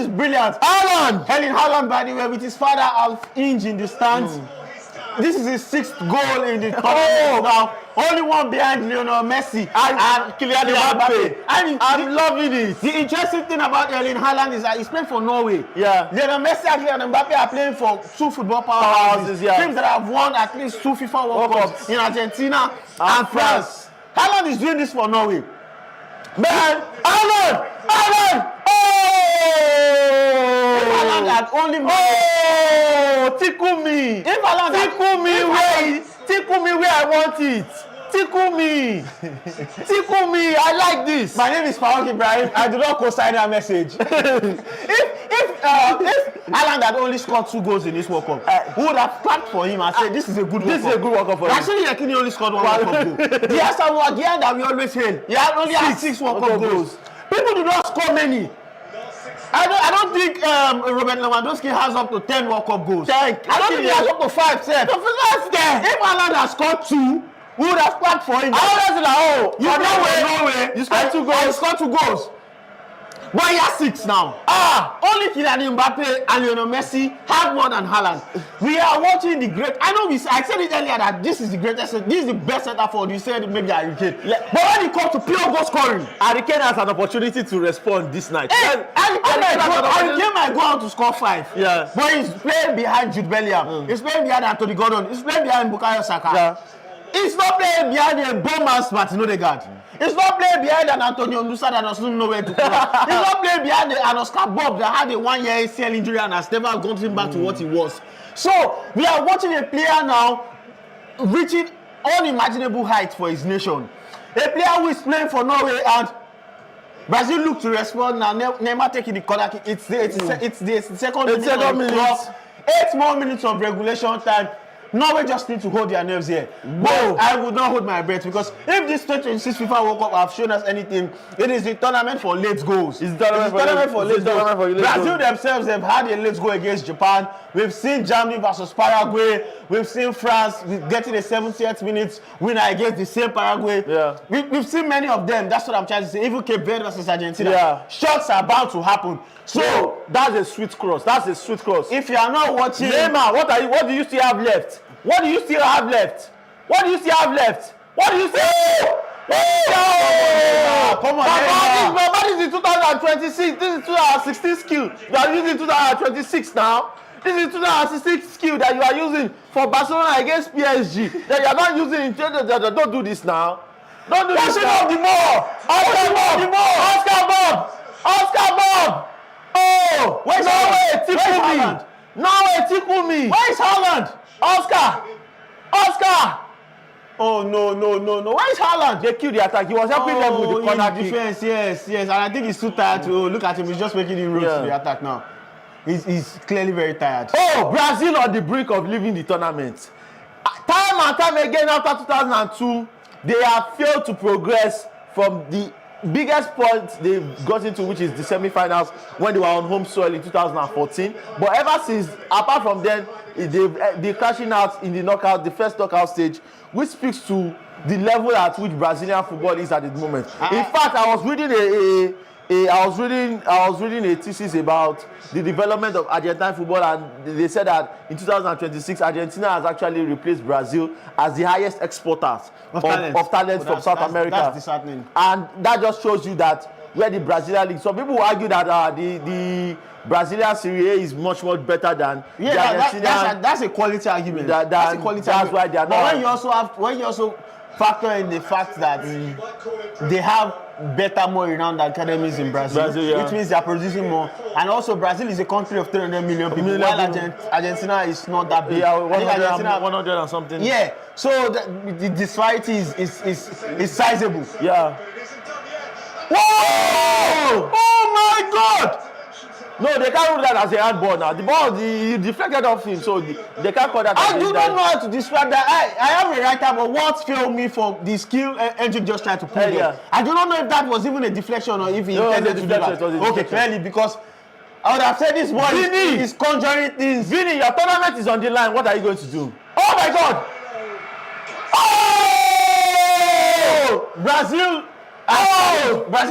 brilliant. Erling Haaland, by the way, with his father half inch in the stands. This is his 6th goal in the tournament now. Only one behind Lionel Messi and Kylian Mbappe. I'm loving it. The interesting thing about Erling Haaland is that he's playing for Norway. Yeah. Lionel Messi and Kylian Mbappe are playing for 2 football powerhouses. Teams that have won at least 2 FIFA World Cups in Argentina and France. Haaland is doing this for Norway. Man, Haaland! If Haaland had only tickle me. If Haaland tickle me where I want it. Tickle me. Tickle me. I like this. My name is FARUQ Ibrahim. I do not co-sign that message. If Haaland had only scored 2 goals in this World Cup, we would have clapped for him and said, this is a good World Cup. This is a good World Cup for him. Actually, Yakini only scored 1 World Cup goal. The Asamoah Gyan that we always hail, he only had 6 World Cup goals. People do not score many. I don't think Robert Lewandowski has up to 10 World Cup goals. I don't think he has up to 5. If Haaland has scored 2, we would have clapped for him. Norway. You scored 2 goals. You scored 2 goals. But he has 6 now. Only Kylian Mbappe and Lionel Messi have more than Haaland. We are watching the great. I said it earlier that this is the greatest. This is the best center forward. You said maybe Harry Kane. But when it comes to pure goal scoring, Harry Kane has an opportunity to respond this night. Harry Kane might go out to score 5. Yeah. But he's playing behind Jude Bellingham. He's playing behind Anthony Gordon. He's playing behind Bukayo Saka. Yeah. He's not playing behind a bomb-ass Martin Odegaard. He's not playing behind an Antonio Nusa that doesn't know where to play. He's not playing behind an Oscar Bob that had a 1-year ACL injury and has never gotten back to what he was. So, we are watching a player now reaching unimaginable heights for his nation. A player who is playing for Norway, and Brazil look to respond now. Neymar taking the corner kick. It's the second minute. 8 more minutes of regulation time. Norway just need to hold their nerves here. But I would not hold my breath, because if this 2026 FIFA World Cup have shown us anything, it is the tournament for late goals. It's the tournament for late goals. Brazil themselves have had a late goal against Japan. We've seen Germany versus Paraguay. We've seen France getting a 70th minute winner against the same Paraguay. Yeah. We've seen many of them. That's what I'm trying to say. Even Cape Verde versus Argentina. Yeah. Shots are bound to happen. So that's a sweet cross. If you are not watching, Neymar, what do you still have left? What do you still have left? Come on, Neymar. This is 2026. This is 2016 skill. You are using 2026 now. This is 2016 skill that you are using for Barcelona against PSG. That you are not using in don't do this now. Don't do this now. Of the ball. Oscar Bob. Oh, where's Norway? Tickle me. Where is Haaland? Oscar. Oh no. Where is Haaland? They killed the attack. He was helping them with the corner kick. Defense, yes. And I think he's too tired to look at him. He's just making him roll to the attack now. He's clearly very tired. Oh, Brazil on the brink of leaving the tournament. Time and time again after 2002, they have failed to progress from the biggest point they've got into, which is the semi-finals when they were on home soil in 2014. But ever since, apart from then, they're crashing out in the first knockout stage, which speaks to the level at which Brazilian football is at the moment. In fact, I was reading a thesis about the development of Argentine football, and they said that in 2026, Argentina has actually replaced Brazil as the highest exporters of talent from South America. That's disheartening. And that just shows you that where the Brazilian league. Some people will argue that the Brazilian Serie A is much better than the Argentinian. That's a quality argument. That's why they are not. But when you also factor in the fact that they have better, more renowned academies in Brazil, which means they are producing more. And also, Brazil is a country of 300 million people, while Argentina is not that big. Yeah, 100 and something. Yeah, so the disparity is sizable. Yeah. Whoa! Oh my God! No, they can't rule that as a handball now. The ball, he deflected off him, so they can't call that. I do not know how to describe that. I am a writer, but what failed me for the skill Hendrick just tried to play there. I do not know if that was even a deflection or if he intended to do that. Okay, clearly, because I would have said this boy is conjuring things. Vinny, your tournament is on the line. What are you going to do? Oh my God! Oh! Brazil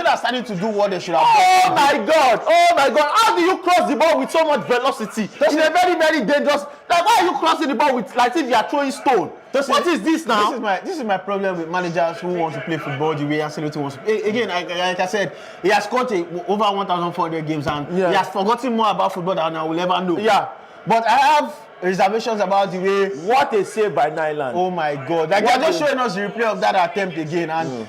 are starting to do what they should have done. Oh my God! Oh my God! How do you cross the ball with so much velocity? It's a very, very dangerous. Like, why are you crossing the ball with like if you are throwing stone? What is this now? This is my problem with managers who want to play football the way Ancelotti wants to play. Again, like I said, he has scored over 1,400 games and he has forgotten more about football than I will ever know. Yeah. But I have reservations about the way. What a save by Nyland. Oh my God! Like they're just showing us the replay of that attempt again, and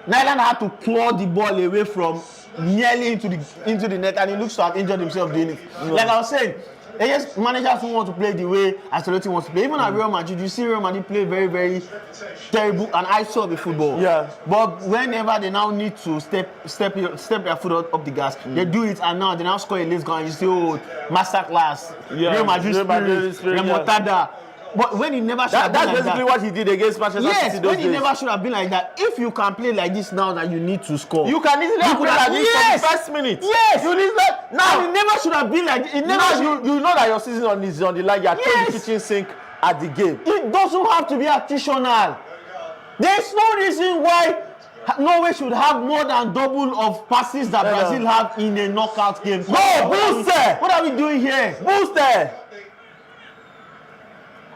Nyland had to claw the ball away from nearly into the net, and he looks to have injured himself doing it. Like I was saying, against managers who want to play the way Ancelotti wants to play. Even at Real Madrid, you see Real Madrid play very, very terrible and I saw the football. Yeah. But whenever they now need to step their foot up the gas, they do it, and now they now score a late goal, and you see, oh, masterclass. Real Madrid spirit, remontada. But when he never should have been like that. That's basically what he did against Manchester City. Yes, when he never should have been like that. If you can play like this now that you need to score, you can easily play like this for the first minute. Yes, you need that now. He never should have been like. You know that your season is on the line. You are throwing the kitchen sink at the game. It doesn't have to be attritional. There's no reason why Norway should have more than double of passes that Brazil have in a knockout game. No, booster. What are we doing here? Booster.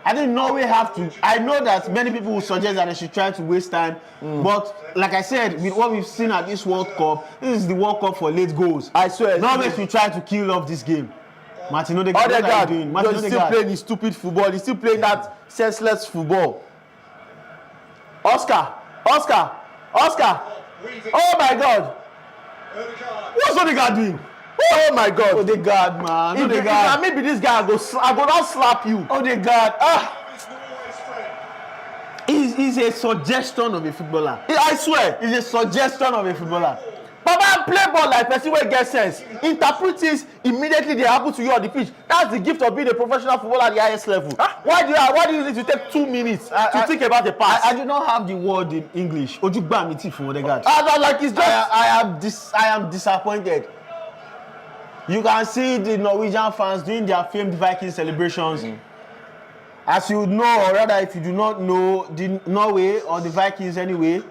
I think Norway have to. I know that many people will suggest that they should try to waste time, but like I said, with what we've seen at this World Cup, this is the World Cup for late goals. I swear. Norway should try to kill off this game. Martin Odegaard, what are you doing? He's still playing his stupid football. He's still playing that senseless football. Oscar. Oh my God. What's Odegaard doing? Oh my God! Odegaard, man. If maybe this guy I go not slap you. Odegaard, he's a suggestion of a footballer. I swear, he's a suggestion of a footballer. Baba, play ball like person wey get sense. Interpret things immediately they happen to you on the pitch. That's the gift of being a professional footballer at the highest level. Why do you need to take 2 minutes to think about a pass? I do not have the word in English. Ojugba mi ti fun Odegaard. Like it's just. I am disappointed. You can see the Norwegian fans doing their famed Viking celebrations. As you know, or rather if you do not know, the Norway or the Vikings anyway,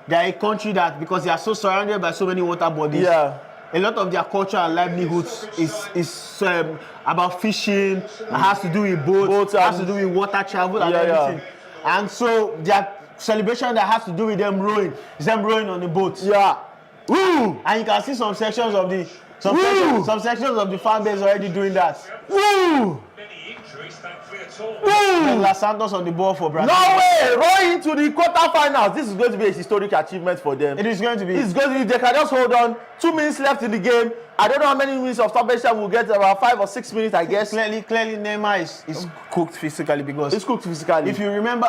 they are a country that, because they are so surrounded by so many water bodies, a lot of their culture and livelihoods is about fishing, has to do with boats, has to do with water travel and everything. And so their celebration that has to do with them rowing is them rowing on the boats. Woo! And you can see some sections of the sections of the fan base already doing that. Woo! Los Santos on the ball for Brazil. Norway rolling into the quarterfinals. This is going to be a historic achievement for them. It is going to be. It's going to be. They can just hold on. 2 minutes left in the game. I don't know how many minutes of stoppage time we'll get. About 5 or 6 minutes, I guess. Clearly, Neymar is cooked physically because it's cooked physically. If you remember,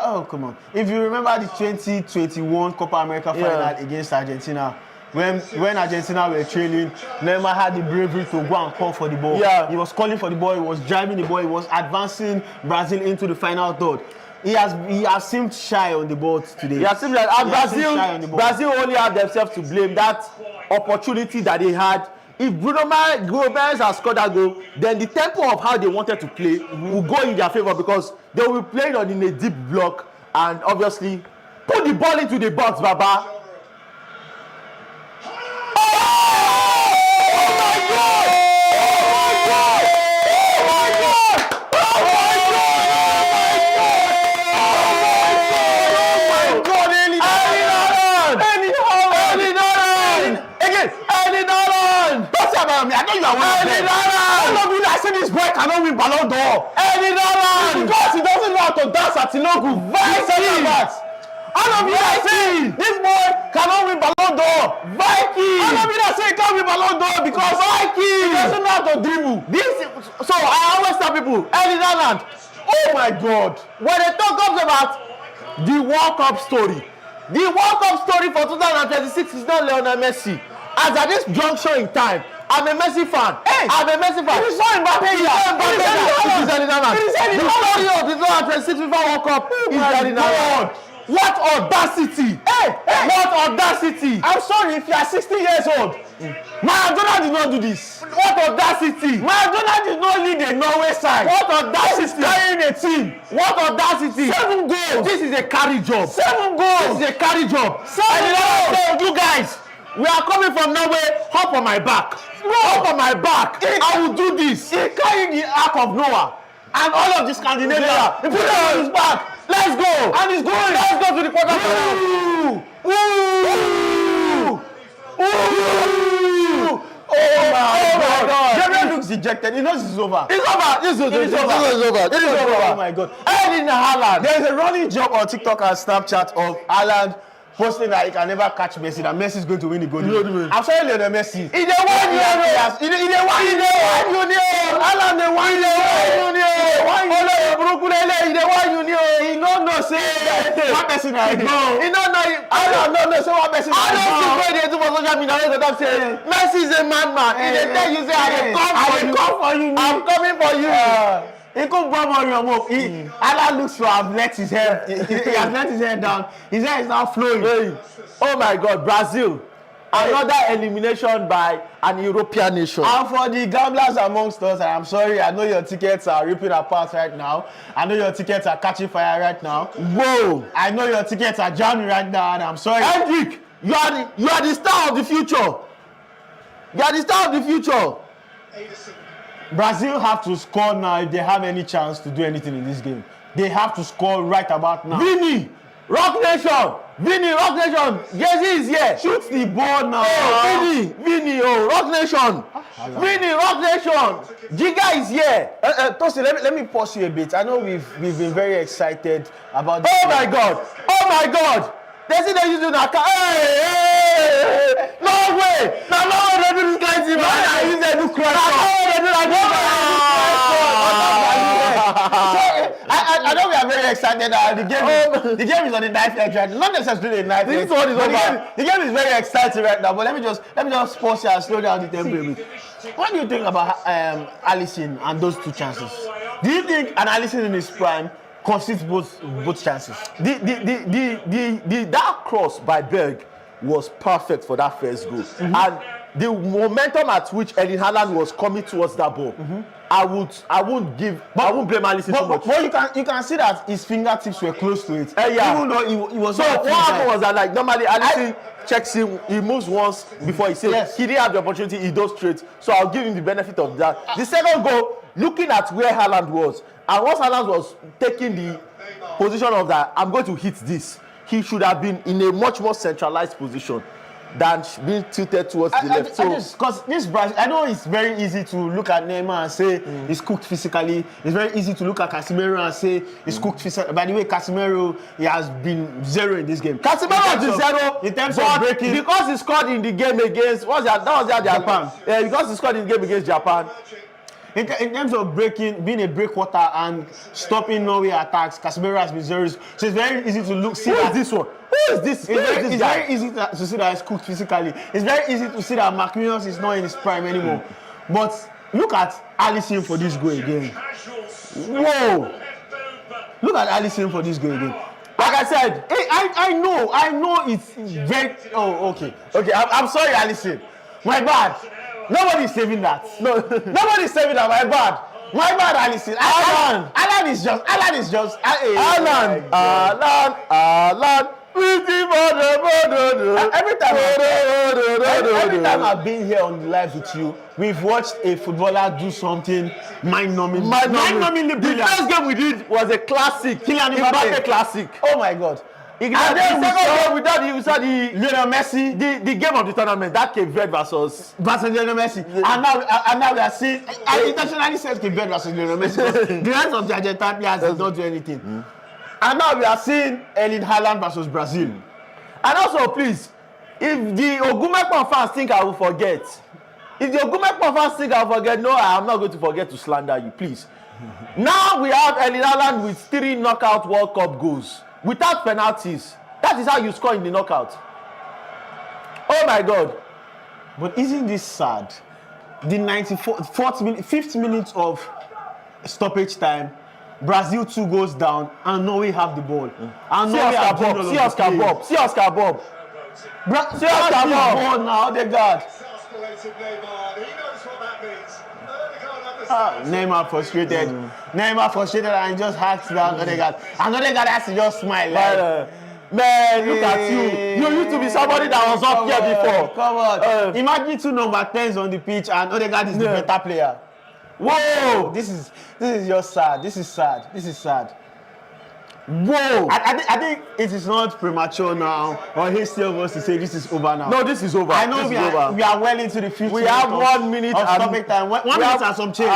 if you remember the 2021 Copa America final against Argentina. When Argentina were trailing, Neymar had the bravery to go and call for the ball. He was calling for the ball, he was driving the ball, he was advancing Brazil into the final third. He has seemed shy on the ball today. He has seemed like Brazil only have themselves to blame. That opportunity that they had. If Bruno Gomes has scored that goal, then the tempo of how they wanted to play will go in their favor because they will be playing in a deep block and obviously put the ball into the box, Baba. I know you are one of them. All of you that say this boy cannot win Ballon d'Or. Because he doesn't know how to dance at Tinogu. All of you that say this boy cannot win Ballon d'Or. Viking. All of you that say he can't win Ballon d'Or because he doesn't know how to dribble. So I always tell people, Erling Haaland, oh my God, when they talk about the World Cup story, the World Cup story for 2026 is not Lionel Messi. As at this juncture in time, I'm a Messi fan. Hey, I'm a Messi fan. You saw Mbappe. It is Erling Haaland. The story of the 2026 FIFA World Cup is Erling Haaland. What audacity! Hey, What audacity! I'm sorry if you are 60 years old. Maradona did not do this. What audacity! Maradona did not lead the Norway side. What audacity! He's carrying a team. What audacity! 7 goals. This is a carry job. 7 goals. This is a carry job. 7 goals. You guys, we are coming from Norway. Hop on my back. Hop on my back. I will do this. He carried the Ark of Noah and all of the Scandinavia. He put it on his back. Let's go. And he's going. Let's go to the quarterfinals. Oh my God. Gabriel looks dejected. He knows it's over. It's over. This is over. Oh my God. Erling Haaland. There is a running joke on TikTok and Snapchat of Haaland posting that he can never catch Messi, that Messi is going to win the Golden Boot. I'm sorry, Lionel Messi. He dey won Euro. He dey won Union. Haaland dey won Union. Olóyè burúkú lele, he dey won Union. He no know say one person na go. He no know. Haaland no know say one person na go. I don't see where they do for social media. They talk say Messi is a madman. He dey tell you say I dey come for you. I'm coming for you. He could bomb on your move. Haaland looks to have let his hair. He has let his hair down. His hair is now flowing. Oh my God, Brazil. Another elimination by an European nation. And for the gamblers amongst us, I'm sorry, I know your tickets are ripping apart right now. I know your tickets are catching fire right now. Whoa! I know your tickets are jamming right now, and I'm sorry. Hendrik, you are the star of the future. You are the star of the future. Brazil have to score now if they have any chance to do anything in this game. They have to score right about now. Vini, Rock Nation. Vini, Rock Nation. Jesse is here. Shoot the ball now. Oh, Vini, Rock Nation. Vini, Rock Nation. Giga is here. Tosin, let me pause you a bit. I know we've been very excited about this. Oh my God. Oh my God. They see they use Naka. Hey. No way. No way they do this kind of thing. I use they do crash. I know we are very excited. The game is on the knife edge right now. Not necessarily a knife edge. This one is over. The game is very exciting right now. But let me just pause here and slow down the tempo a bit. What do you think about Alisson and those 2 chances? Do you think an Alisson in his prime concedes both chances? That cross by Berg was perfect for that first goal. And the momentum at which Erling Haaland was coming towards that ball, I won't blame Alisson too much. But you can see that his fingertips were close to it. Yeah. Even though he was. So what happened was that, like, normally Alisson checks him, he moves once before he says. Yes. He didn't have the opportunity, he does straight. So I'll give him the benefit of that. The second goal, looking at where Haaland was, and once Haaland was taking the position of that, I'm going to hit this, he should have been in a much more centralized position than being tilted towards the left. Because this Brazil, I know it's very easy to look at Neymar and say he's cooked physically. It's very easy to look at Casemiro and say he's cooked physically. By the way, Casemiro, he has been 0 in this game. Casemiro is 0 in terms of breaking. Because he scored in the game against Japan. Yeah, because he scored in the game against Japan. In terms of being a breakwater and stopping Norway attacks, Casemiro has been 0. So it's very easy to see that. Who is this one? Who is this? It's very easy to see that he's cooked physically. It's very easy to see that Marquinhos is not in his prime anymore. But look at Alisson for this goal again. Whoa! Look at Alisson for this goal again. Like I said, I know it's very. Oh, okay. I'm sorry, Alisson. My bad. Nobody's saving that. No, nobody's saving that. My bad. Alisson. Alan is just. Every time I've been here on the live with you, we've watched a footballer do something mind-numbingly brilliant. The first game we did was a classic. Kylian Mbappe classic. Oh my God. And then we saw the Lionel Messi, the game of the tournament, that Cape Verde versus Lionel Messi. And now we are seeing, I intentionally said Cape Verde versus Lionel Messi. The rest of the Argentine players did not do anything. And now we are seeing Erling Haaland versus Brazil. And also, please, if the Ogumekpan fans think I will forget, no, I am not going to forget to slander you, please. Now we have Erling Haaland with 3 knockout World Cup goals. Without penalties. That is how you score in the knockout. Oh my God. But isn't this sad? the 94th minute, 5th minute of stoppage time, Brazil 2 goes down and Norway have the ball. And See Oscar Bob. See Oscar Bob. See Oscar Bob now, the guard. Neymar frustrated. Neymar frustrated and just hacked down Odegaard. And Odegaard has to just smile. Like, man, look at you. You used to be somebody that was up here before. Come on. Imagine 2 number 10s on the pitch and Odegaard is the better player. Whoa! This is just sad. This is sad. Whoa! I think it is not premature now or hasty of us to say this is over now. No, this is over. I know we are well into the future. We have 1 minute of stoppage time. 1 minute and some change.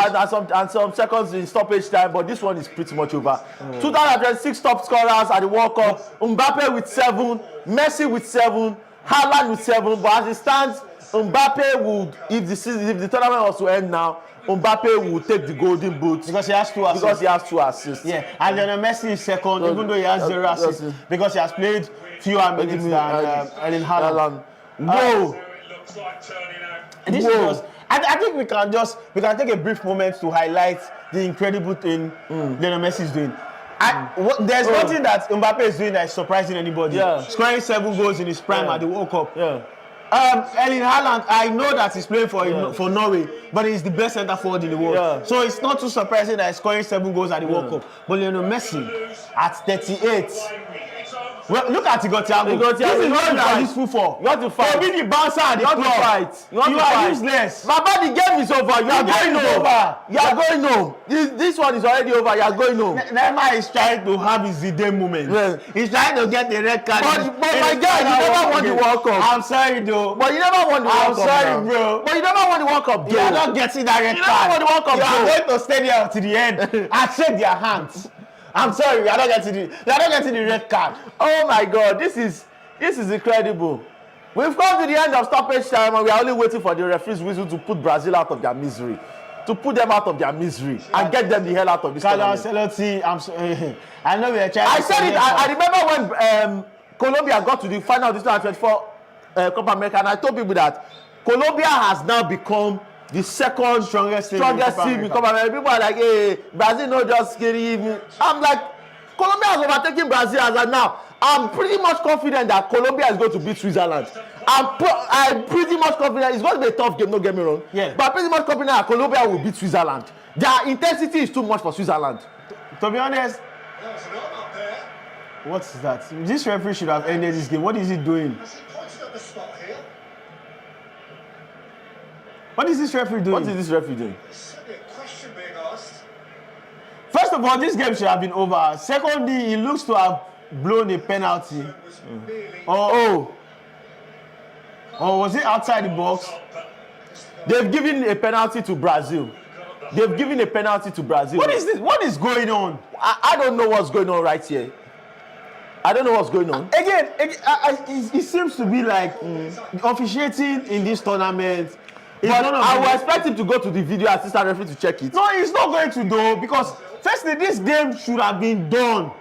And some seconds in stoppage time, but this one is pretty much over. 2026 top scorers at the World Cup. Mbappe with 7, Messi with 7, Haaland with 7. But as it stands, Mbappe would, if the tournament was to end now, Mbappe will take the golden boot because he has 2 assists. Yeah, and Lionel Messi is second, even though he has 0 assists, because he has played fewer minutes than Erling Haaland. Whoa! This was. I think we can take a brief moment to highlight the incredible thing Lionel Messi is doing. There's nothing that Mbappe is doing that is surprising anybody. Scoring 7 goals in his prime at the World Cup. Erling Haaland, I know that he's playing for Norway, but he's the best centre forward in the world. So it's not too surprising that he's scoring 7 goals at the World Cup. But Lionel Messi, at 38, well, look at Thiago. This is what you are useful for. You want to fight. To be the bouncer at the club. You are useless. Baba, the game is over. You are going home. You are going home. This one is already over. You are going home. Neymar is trying to have his Zidane moment. He's trying to get the red card. But my guy, you never won the World Cup. I'm sorry, though. But you never won the World Cup. I'm sorry, bro. But you never won the World Cup. You are not getting that red card. You never won the World Cup. You are going to stay there to the end and shake their hands. I'm sorry, you are not getting the red card. Oh my God, this is incredible. We've come to the end of stoppage time and we are only waiting for the referee's whistle to put Brazil out of their misery. To put them out of their misery and get them the hell out of this tournament. I know we are trying. I said it. I remember when Colombia got to the final of this 2024 Copa America, and I told people that Colombia has now become the second strongest team in Copa America. People are like, hey, Brazil not just scary. I'm like, Colombia has overtaken Brazil as of now. I'm pretty much confident that Colombia is going to beat Switzerland. I'm pretty much confident it's going to be a tough game, don't get me wrong. Yeah. But I'm pretty much confident that Colombia will beat Switzerland. Their intensity is too much for Switzerland. To be honest, what's that? This referee should have ended this game. What is he doing? What is this referee doing? What is this referee doing? First of all, this game should have been over. Secondly, he looks to have blown a penalty. Or was it outside the box? They've given a penalty to Brazil. What is this? What is going on? I don't know what's going on right here. I don't know what's going on. Again, it seems to be like officiating in this tournament. But I will expect him to go to the video assistant referee to check it. No, he's not going to do, because firstly, this game should have been done.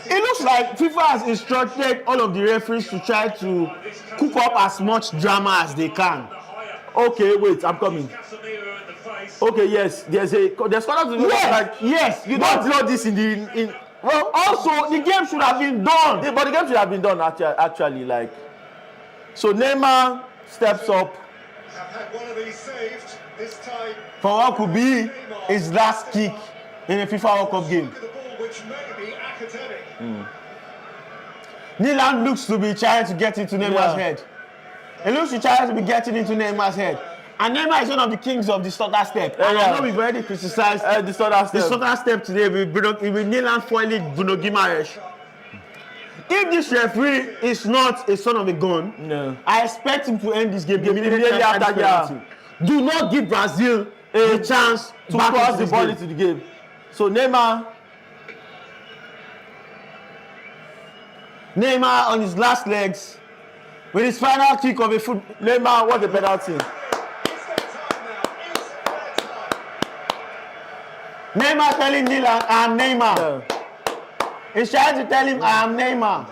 It looks like FIFA has instructed all of the referees to try to cook up as much drama as they can. Okay, wait, I'm coming. Okay, yes, there's corner to do. Yes, you don't blow this in. Well, also the game should have been done. But the game should have been done actually, like. So Neymar steps up. For what could be his last kick in a FIFA World Cup game. Nilan looks to be trying to get into Neymar's head. He looks to try to be getting into Neymar's head. And Neymar is one of the kings of the stutter step. And I know we've already criticized the stutter step today with Nilan foiling Bruno Guimaraes. If this referee is not a son of a gun, I expect him to end this game immediately after the penalty. Do not give Brazil a chance to cross the ball into the game. So Neymar on his last legs with his final kick of a foot. Neymar, what a penalty. Neymar telling Nilan, I am Neymar. He's trying to tell him, I am Neymar.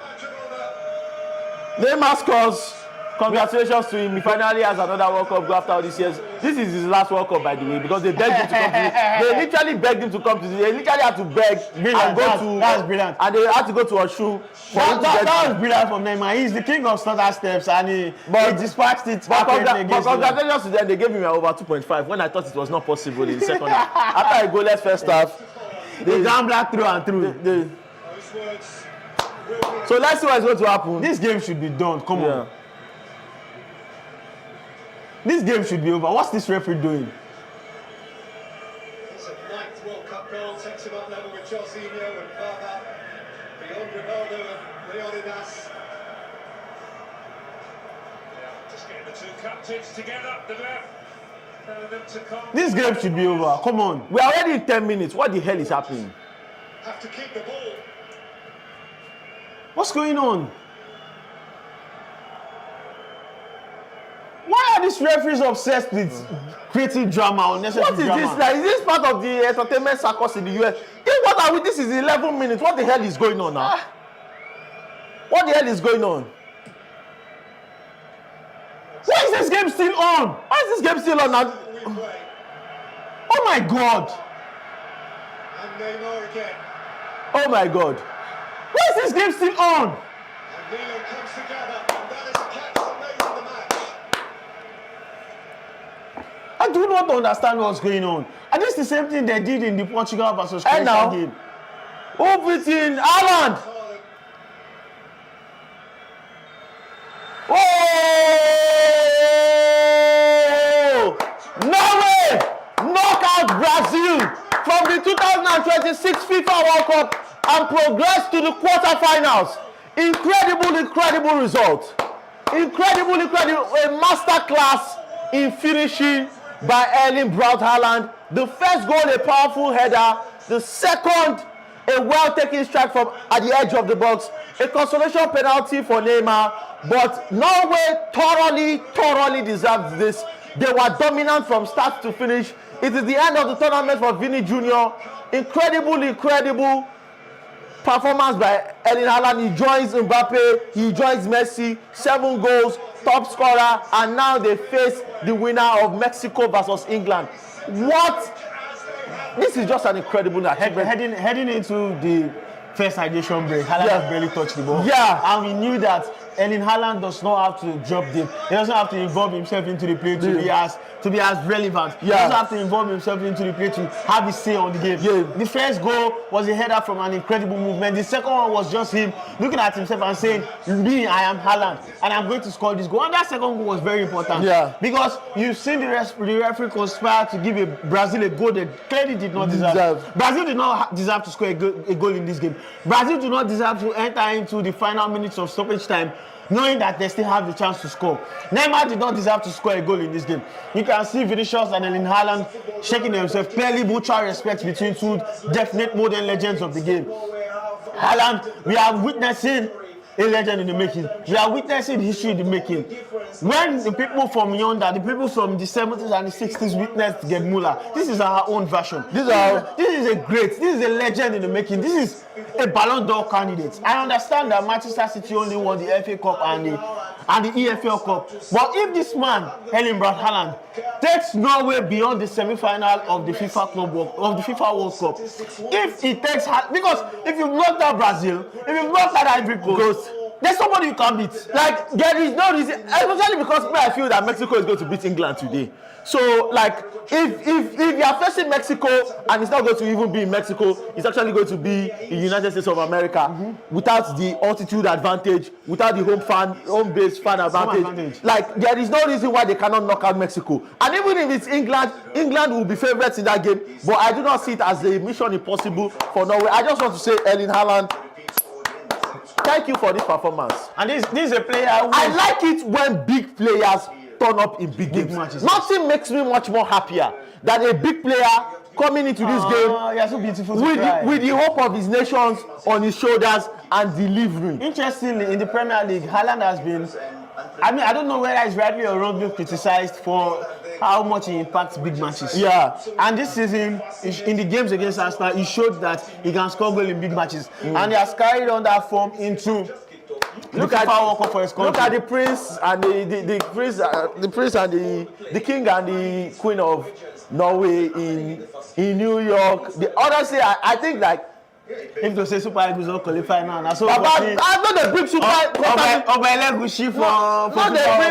Neymar scores. Congratulations to him. He finally has another World Cup go after all these years. This is his last World Cup, by the way, because they begged him to come to They literally begged him to come to They literally had to beg and go to... That's brilliant. And they had to go to Osun for him to get... That was brilliant from Neymar. He's the king of stutter steps, and he dispatched it. But congratulations to them. They gave him over 2.5 when I thought it was not possible in the second half. After a goalless first half, they gambled through and through. So let's see what's going to happen. This game should be done. Come on. This game should be over. What's this referee doing? It's a ninth World Cup goal, takes him up level with TOSIN and FARUQ, beyond Ronaldo and Leonidas. Just getting the two captains together, the left. This game should be over. Come on. We're already in 10 minutes. What the hell is happening? Have to keep the ball. What's going on? Why are these referees obsessed with creating drama, unnecessary drama? What is this like? Is this part of the entertainment circus in the US? What are we? This is 11 minutes. What the hell is going on now? What the hell is going on? Why is this game still on? Why is this game still on now? Oh my God! And Neymar again. Oh my God! Why is this game still on? And Milan comes together, and that is a catch that made the match. I do not understand what's going on. And this is the same thing they did in the Portugal versus Croatia game. Who beat in Ireland? Oh! Norway knock out Brazil from the 2026 FIFA World Cup and progress to the quarterfinals. Incredible result. Incredible. A masterclass in finishing by Erling Braut Haaland. The first goal, a powerful header. The second, a well-taken strike from at the edge of the box. A consolation penalty for Neymar. But Norway thoroughly deserved this. They were dominant from start to finish. It is the end of the tournament for Vini Jr. Incredible performance by Erling Haaland. He joins Mbappe, he joins Messi, 7 goals, top scorer, and now they face the winner of Mexico versus England. What? This is just an incredible achievement. Heading into the first hydration break, Haaland has barely touched the ball. Yeah. And we knew that Erling Haaland does not have to drop deep. He doesn't have to involve himself into the play to be as relevant. He doesn't have to involve himself into the play to have his say on the game. The first goal was a header from an incredible movement. The second one was just him looking at himself and saying, me, I am Haaland, and I'm going to score this goal. And that second goal was very important. Because you've seen the referee conspire to give Brazil a goal they clearly did not deserve. Brazil did not deserve to score a goal in this game. Brazil do not deserve to enter into the final minutes of stoppage time knowing that they still have the chance to score. Neymar did not deserve to score a goal in this game. You can see Vinicius and Erling Haaland shaking themselves, clearly mutual respect between two definite modern legends of the game. Haaland, we are witnessing a legend in the making. We are witnessing history in the making. When the people from yonder, the people from the 70s and the 60s witnessed Gerd Müller, this is our own version. This is a legend in the making. This is a Ballon d'Or candidate. I understand that Manchester City only won the FA Cup and the EFL Cup. But if this man, Erling Braut Haaland, takes Norway beyond the semi-final of the FIFA World Cup, if he takes, because if you knocked out Brazil, if you knocked out Ivory Coast, there's somebody you can beat. Like, there is no reason, especially because I feel that Mexico is going to beat England today. So, like, if you are facing Mexico and it's not going to even be in Mexico, it's actually going to be in the United States of America without the altitude advantage, without the home-based fan advantage. Like, there is no reason why they cannot knock out Mexico. And even if it's England, England will be favorites in that game. But I do not see it as a mission impossible for Norway. I just want to say, Erling Haaland, thank you for this performance. And this is a player who I like it when big players turn up in big games. Matches. Nothing makes me much more happier than a big player coming into this game so beautiful with the hope of his nations on his shoulders and delivering. Interestingly, in the Premier League, Haaland has been, I don't know whether he's rightly or wrongly criticized for how much he impacts big matches. Yeah. And this season, in the games against Arsenal, he showed that he can score goal in big matches. And he has carried on that form into Look at World Cup for his country. Look at the prince and the prince and the king and the queen of Norway in New York. Honestly, I think like if to say Super Eagles don't qualify now, so I know they bring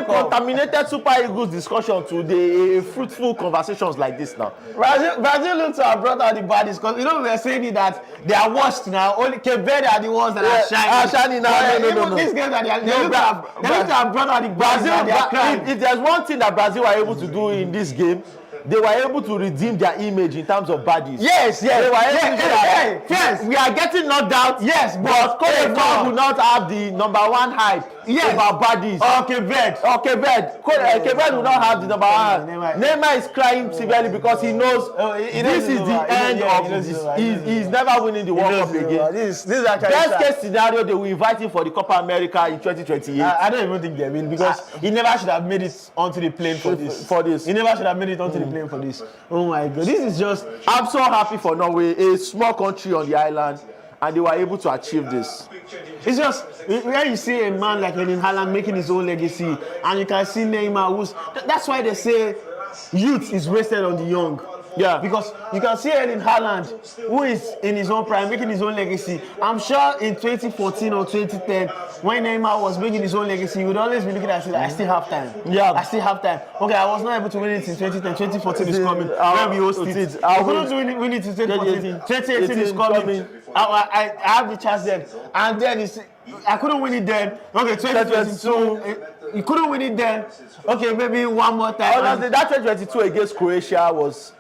contaminated Super Eagles discussion to the fruitful conversations like this now. Brazil looks to have brought out the baddies because you know we were saying that they are washed now. Only Cape Verde are the ones that are shining. Now. No. These games that they look to have brought out the baddies. If there's one thing that Brazil were able to do in this game, they were able to redeem their image in terms of bodies. Yes. They were able to do that. Yes. We are getting knocked out. Yes, but Cote d'Ivoire will not have the #1 hype about bodies. Okay, Verde. Cape Verde will not have the #1. Neymar is crying severely because he knows this is the end of this. He's never winning the World Cup again. This is actually best case scenario, they will invite him for the Copa America in 2028. I don't even think they will because he never should have made it onto the plane for this. He never should have made it onto the plane for this. Oh my God, this is just. I'm so happy for Norway, a small country on the island, and they were able to achieve this. It's just when you see a man like Erling Haaland making his own legacy, and you can see Neymar, that's why they say youth is wasted on the young. Yeah. Because you can see Erling Haaland, who is in his own prime, making his own legacy. I'm sure in 2014 or 2010, when Neymar was making his own legacy, you would always be looking at it, I still have time. Yeah. I still have time. Okay, I was not able to win it in 2010. 2014 is coming. When we host it. I couldn't win it in 2014. 2018 is coming. I have the chance then. And then I couldn't win it then. Okay, 2022. You couldn't win it then. Okay, maybe one more time. Honestly, that 2022 against Croatia was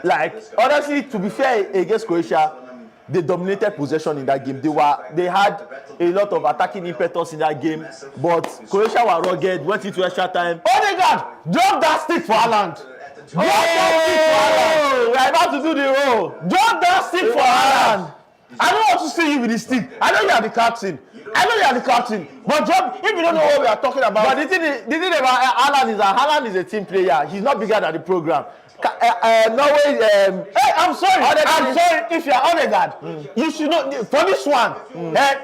like, honestly, to be fair, against Croatia, they dominated possession in that game. They had a lot of attacking impetus in that game, but Croatia were rugged, went into extra time. Odegaard, drop that stick for Haaland. We're about to do the roll. Drop that stick for Haaland. I don't want to see you with the stick. I know you are the captain. But if you don't know what we are talking about. But the thing about Haaland is that Haaland is a team player. He's not bigger than the program. Norway. Hey, I'm sorry. I'm sorry. If you are Odegaard, you should not. For this one,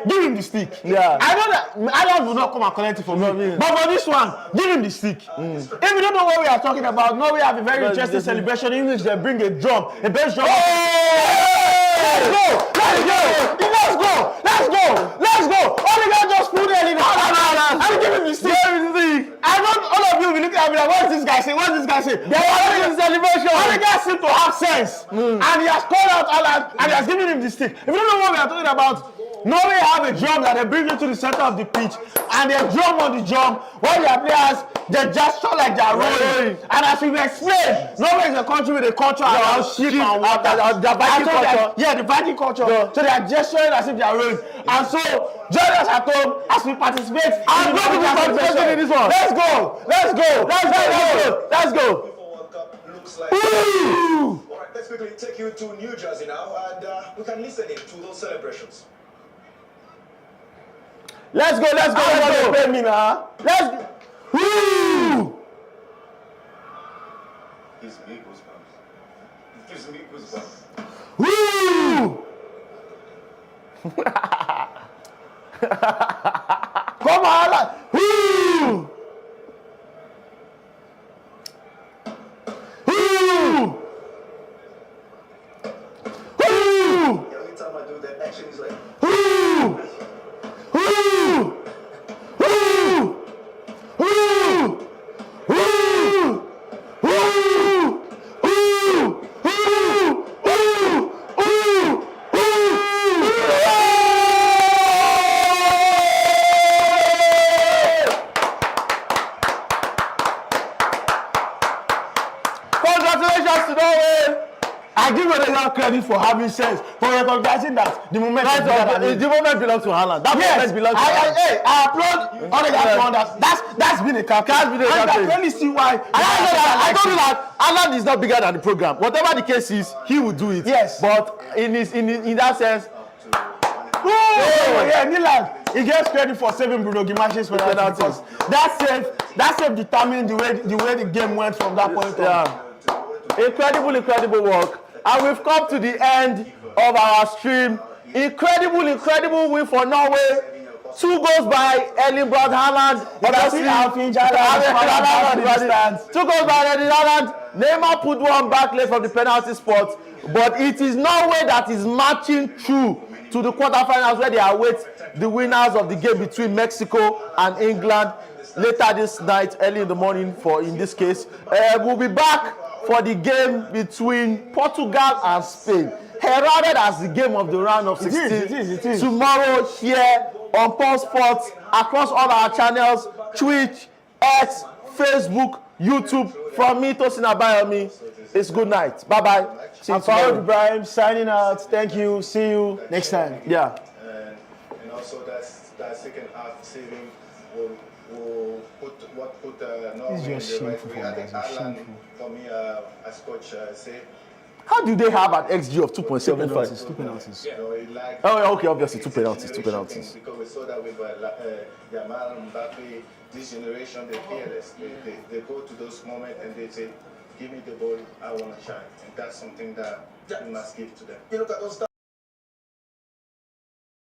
give him the stick. Yeah. I know that Haaland will not come and collect it from me. But for this one, give him the stick. If you don't know what we are talking about, Norway have a very interesting celebration in which they bring a drum, a bass drum. Let's go! Odegaard just put it in the Haaland and give him the stick. I want all of you will be looking at me like, what's this guy say? They're having a celebration. Odegaard seems to have sense. And he has called out Haaland and he has given him the stick. If you don't know what we are talking about, Norway have a drum that they bring into the center of the pitch and they drum on the drum while their players they gesture like they are rolling. And as we explained, Norway is a country with a culture around sheep and water. The Viking culture. Yeah, the Viking culture. Yeah. So they are gesturing as if they are rolling. And so join us at home as we participate. I'm going to be participating in this one. Let's go. Let's quickly take you to New Jersey now, and we can listen in to those celebrations. Let's go. Pay me now. Let's go. Woo! Gives me goosebumps. Woo! Come on, woo! Woo! Woo! Every time I do that, action is like. Woo! Woo! Woo! Woo! Woo! Woo! Congratulations to Norway! I give Odegaard credit for having sense, for recognizing that the moment the moment belongs to Haaland. That moment belongs to Haaland. I applaud Odegaard for that. That's been a captain. And I can clearly see why. I told you that Haaland is not bigger than the program. Whatever the case is, he will do it. Yes. But in that sense, Nilan, he gets credit for saving Bruno Guimaraes' penalty because that save determined the way the game went from that point on. Incredible work. And we've come to the end of our stream. Incredible win for Norway. 2 goals by Erling Braut Haaland. Obviously, Haaland. 2 goals by Erling Haaland. Neymar put one back left from the penalty spot. But it is Norway that is marching through to the quarterfinals where they await the winners of the game between Mexico and England later this night, early in the morning in this case. We'll be back for the game between Portugal and Spain, heralded as the game of the round of 16. It is. Tomorrow here on Pulse Sports, across all our channels, Twitch, X, Facebook, YouTube. From me, TOSIN and FARUQ, it's good night. Bye-bye. See you I'm Faruk tomorrow. Ibrahim signing out. Thank you. See you next time. Yeah. And also that second half saving will put Norway in just the right shameful way. I think for us, it's Ireland, shameful. for me, as coach said, How do they have an XG of 2.75? Two penalties. you know, it like Oh, okay, obviously, two penalties. Because we saw that with Yamal and Mbappe, this generation, they're fearless. They go to those moments and they say, give me the ball, I want to shine. And that's something that we must give to them. You look at those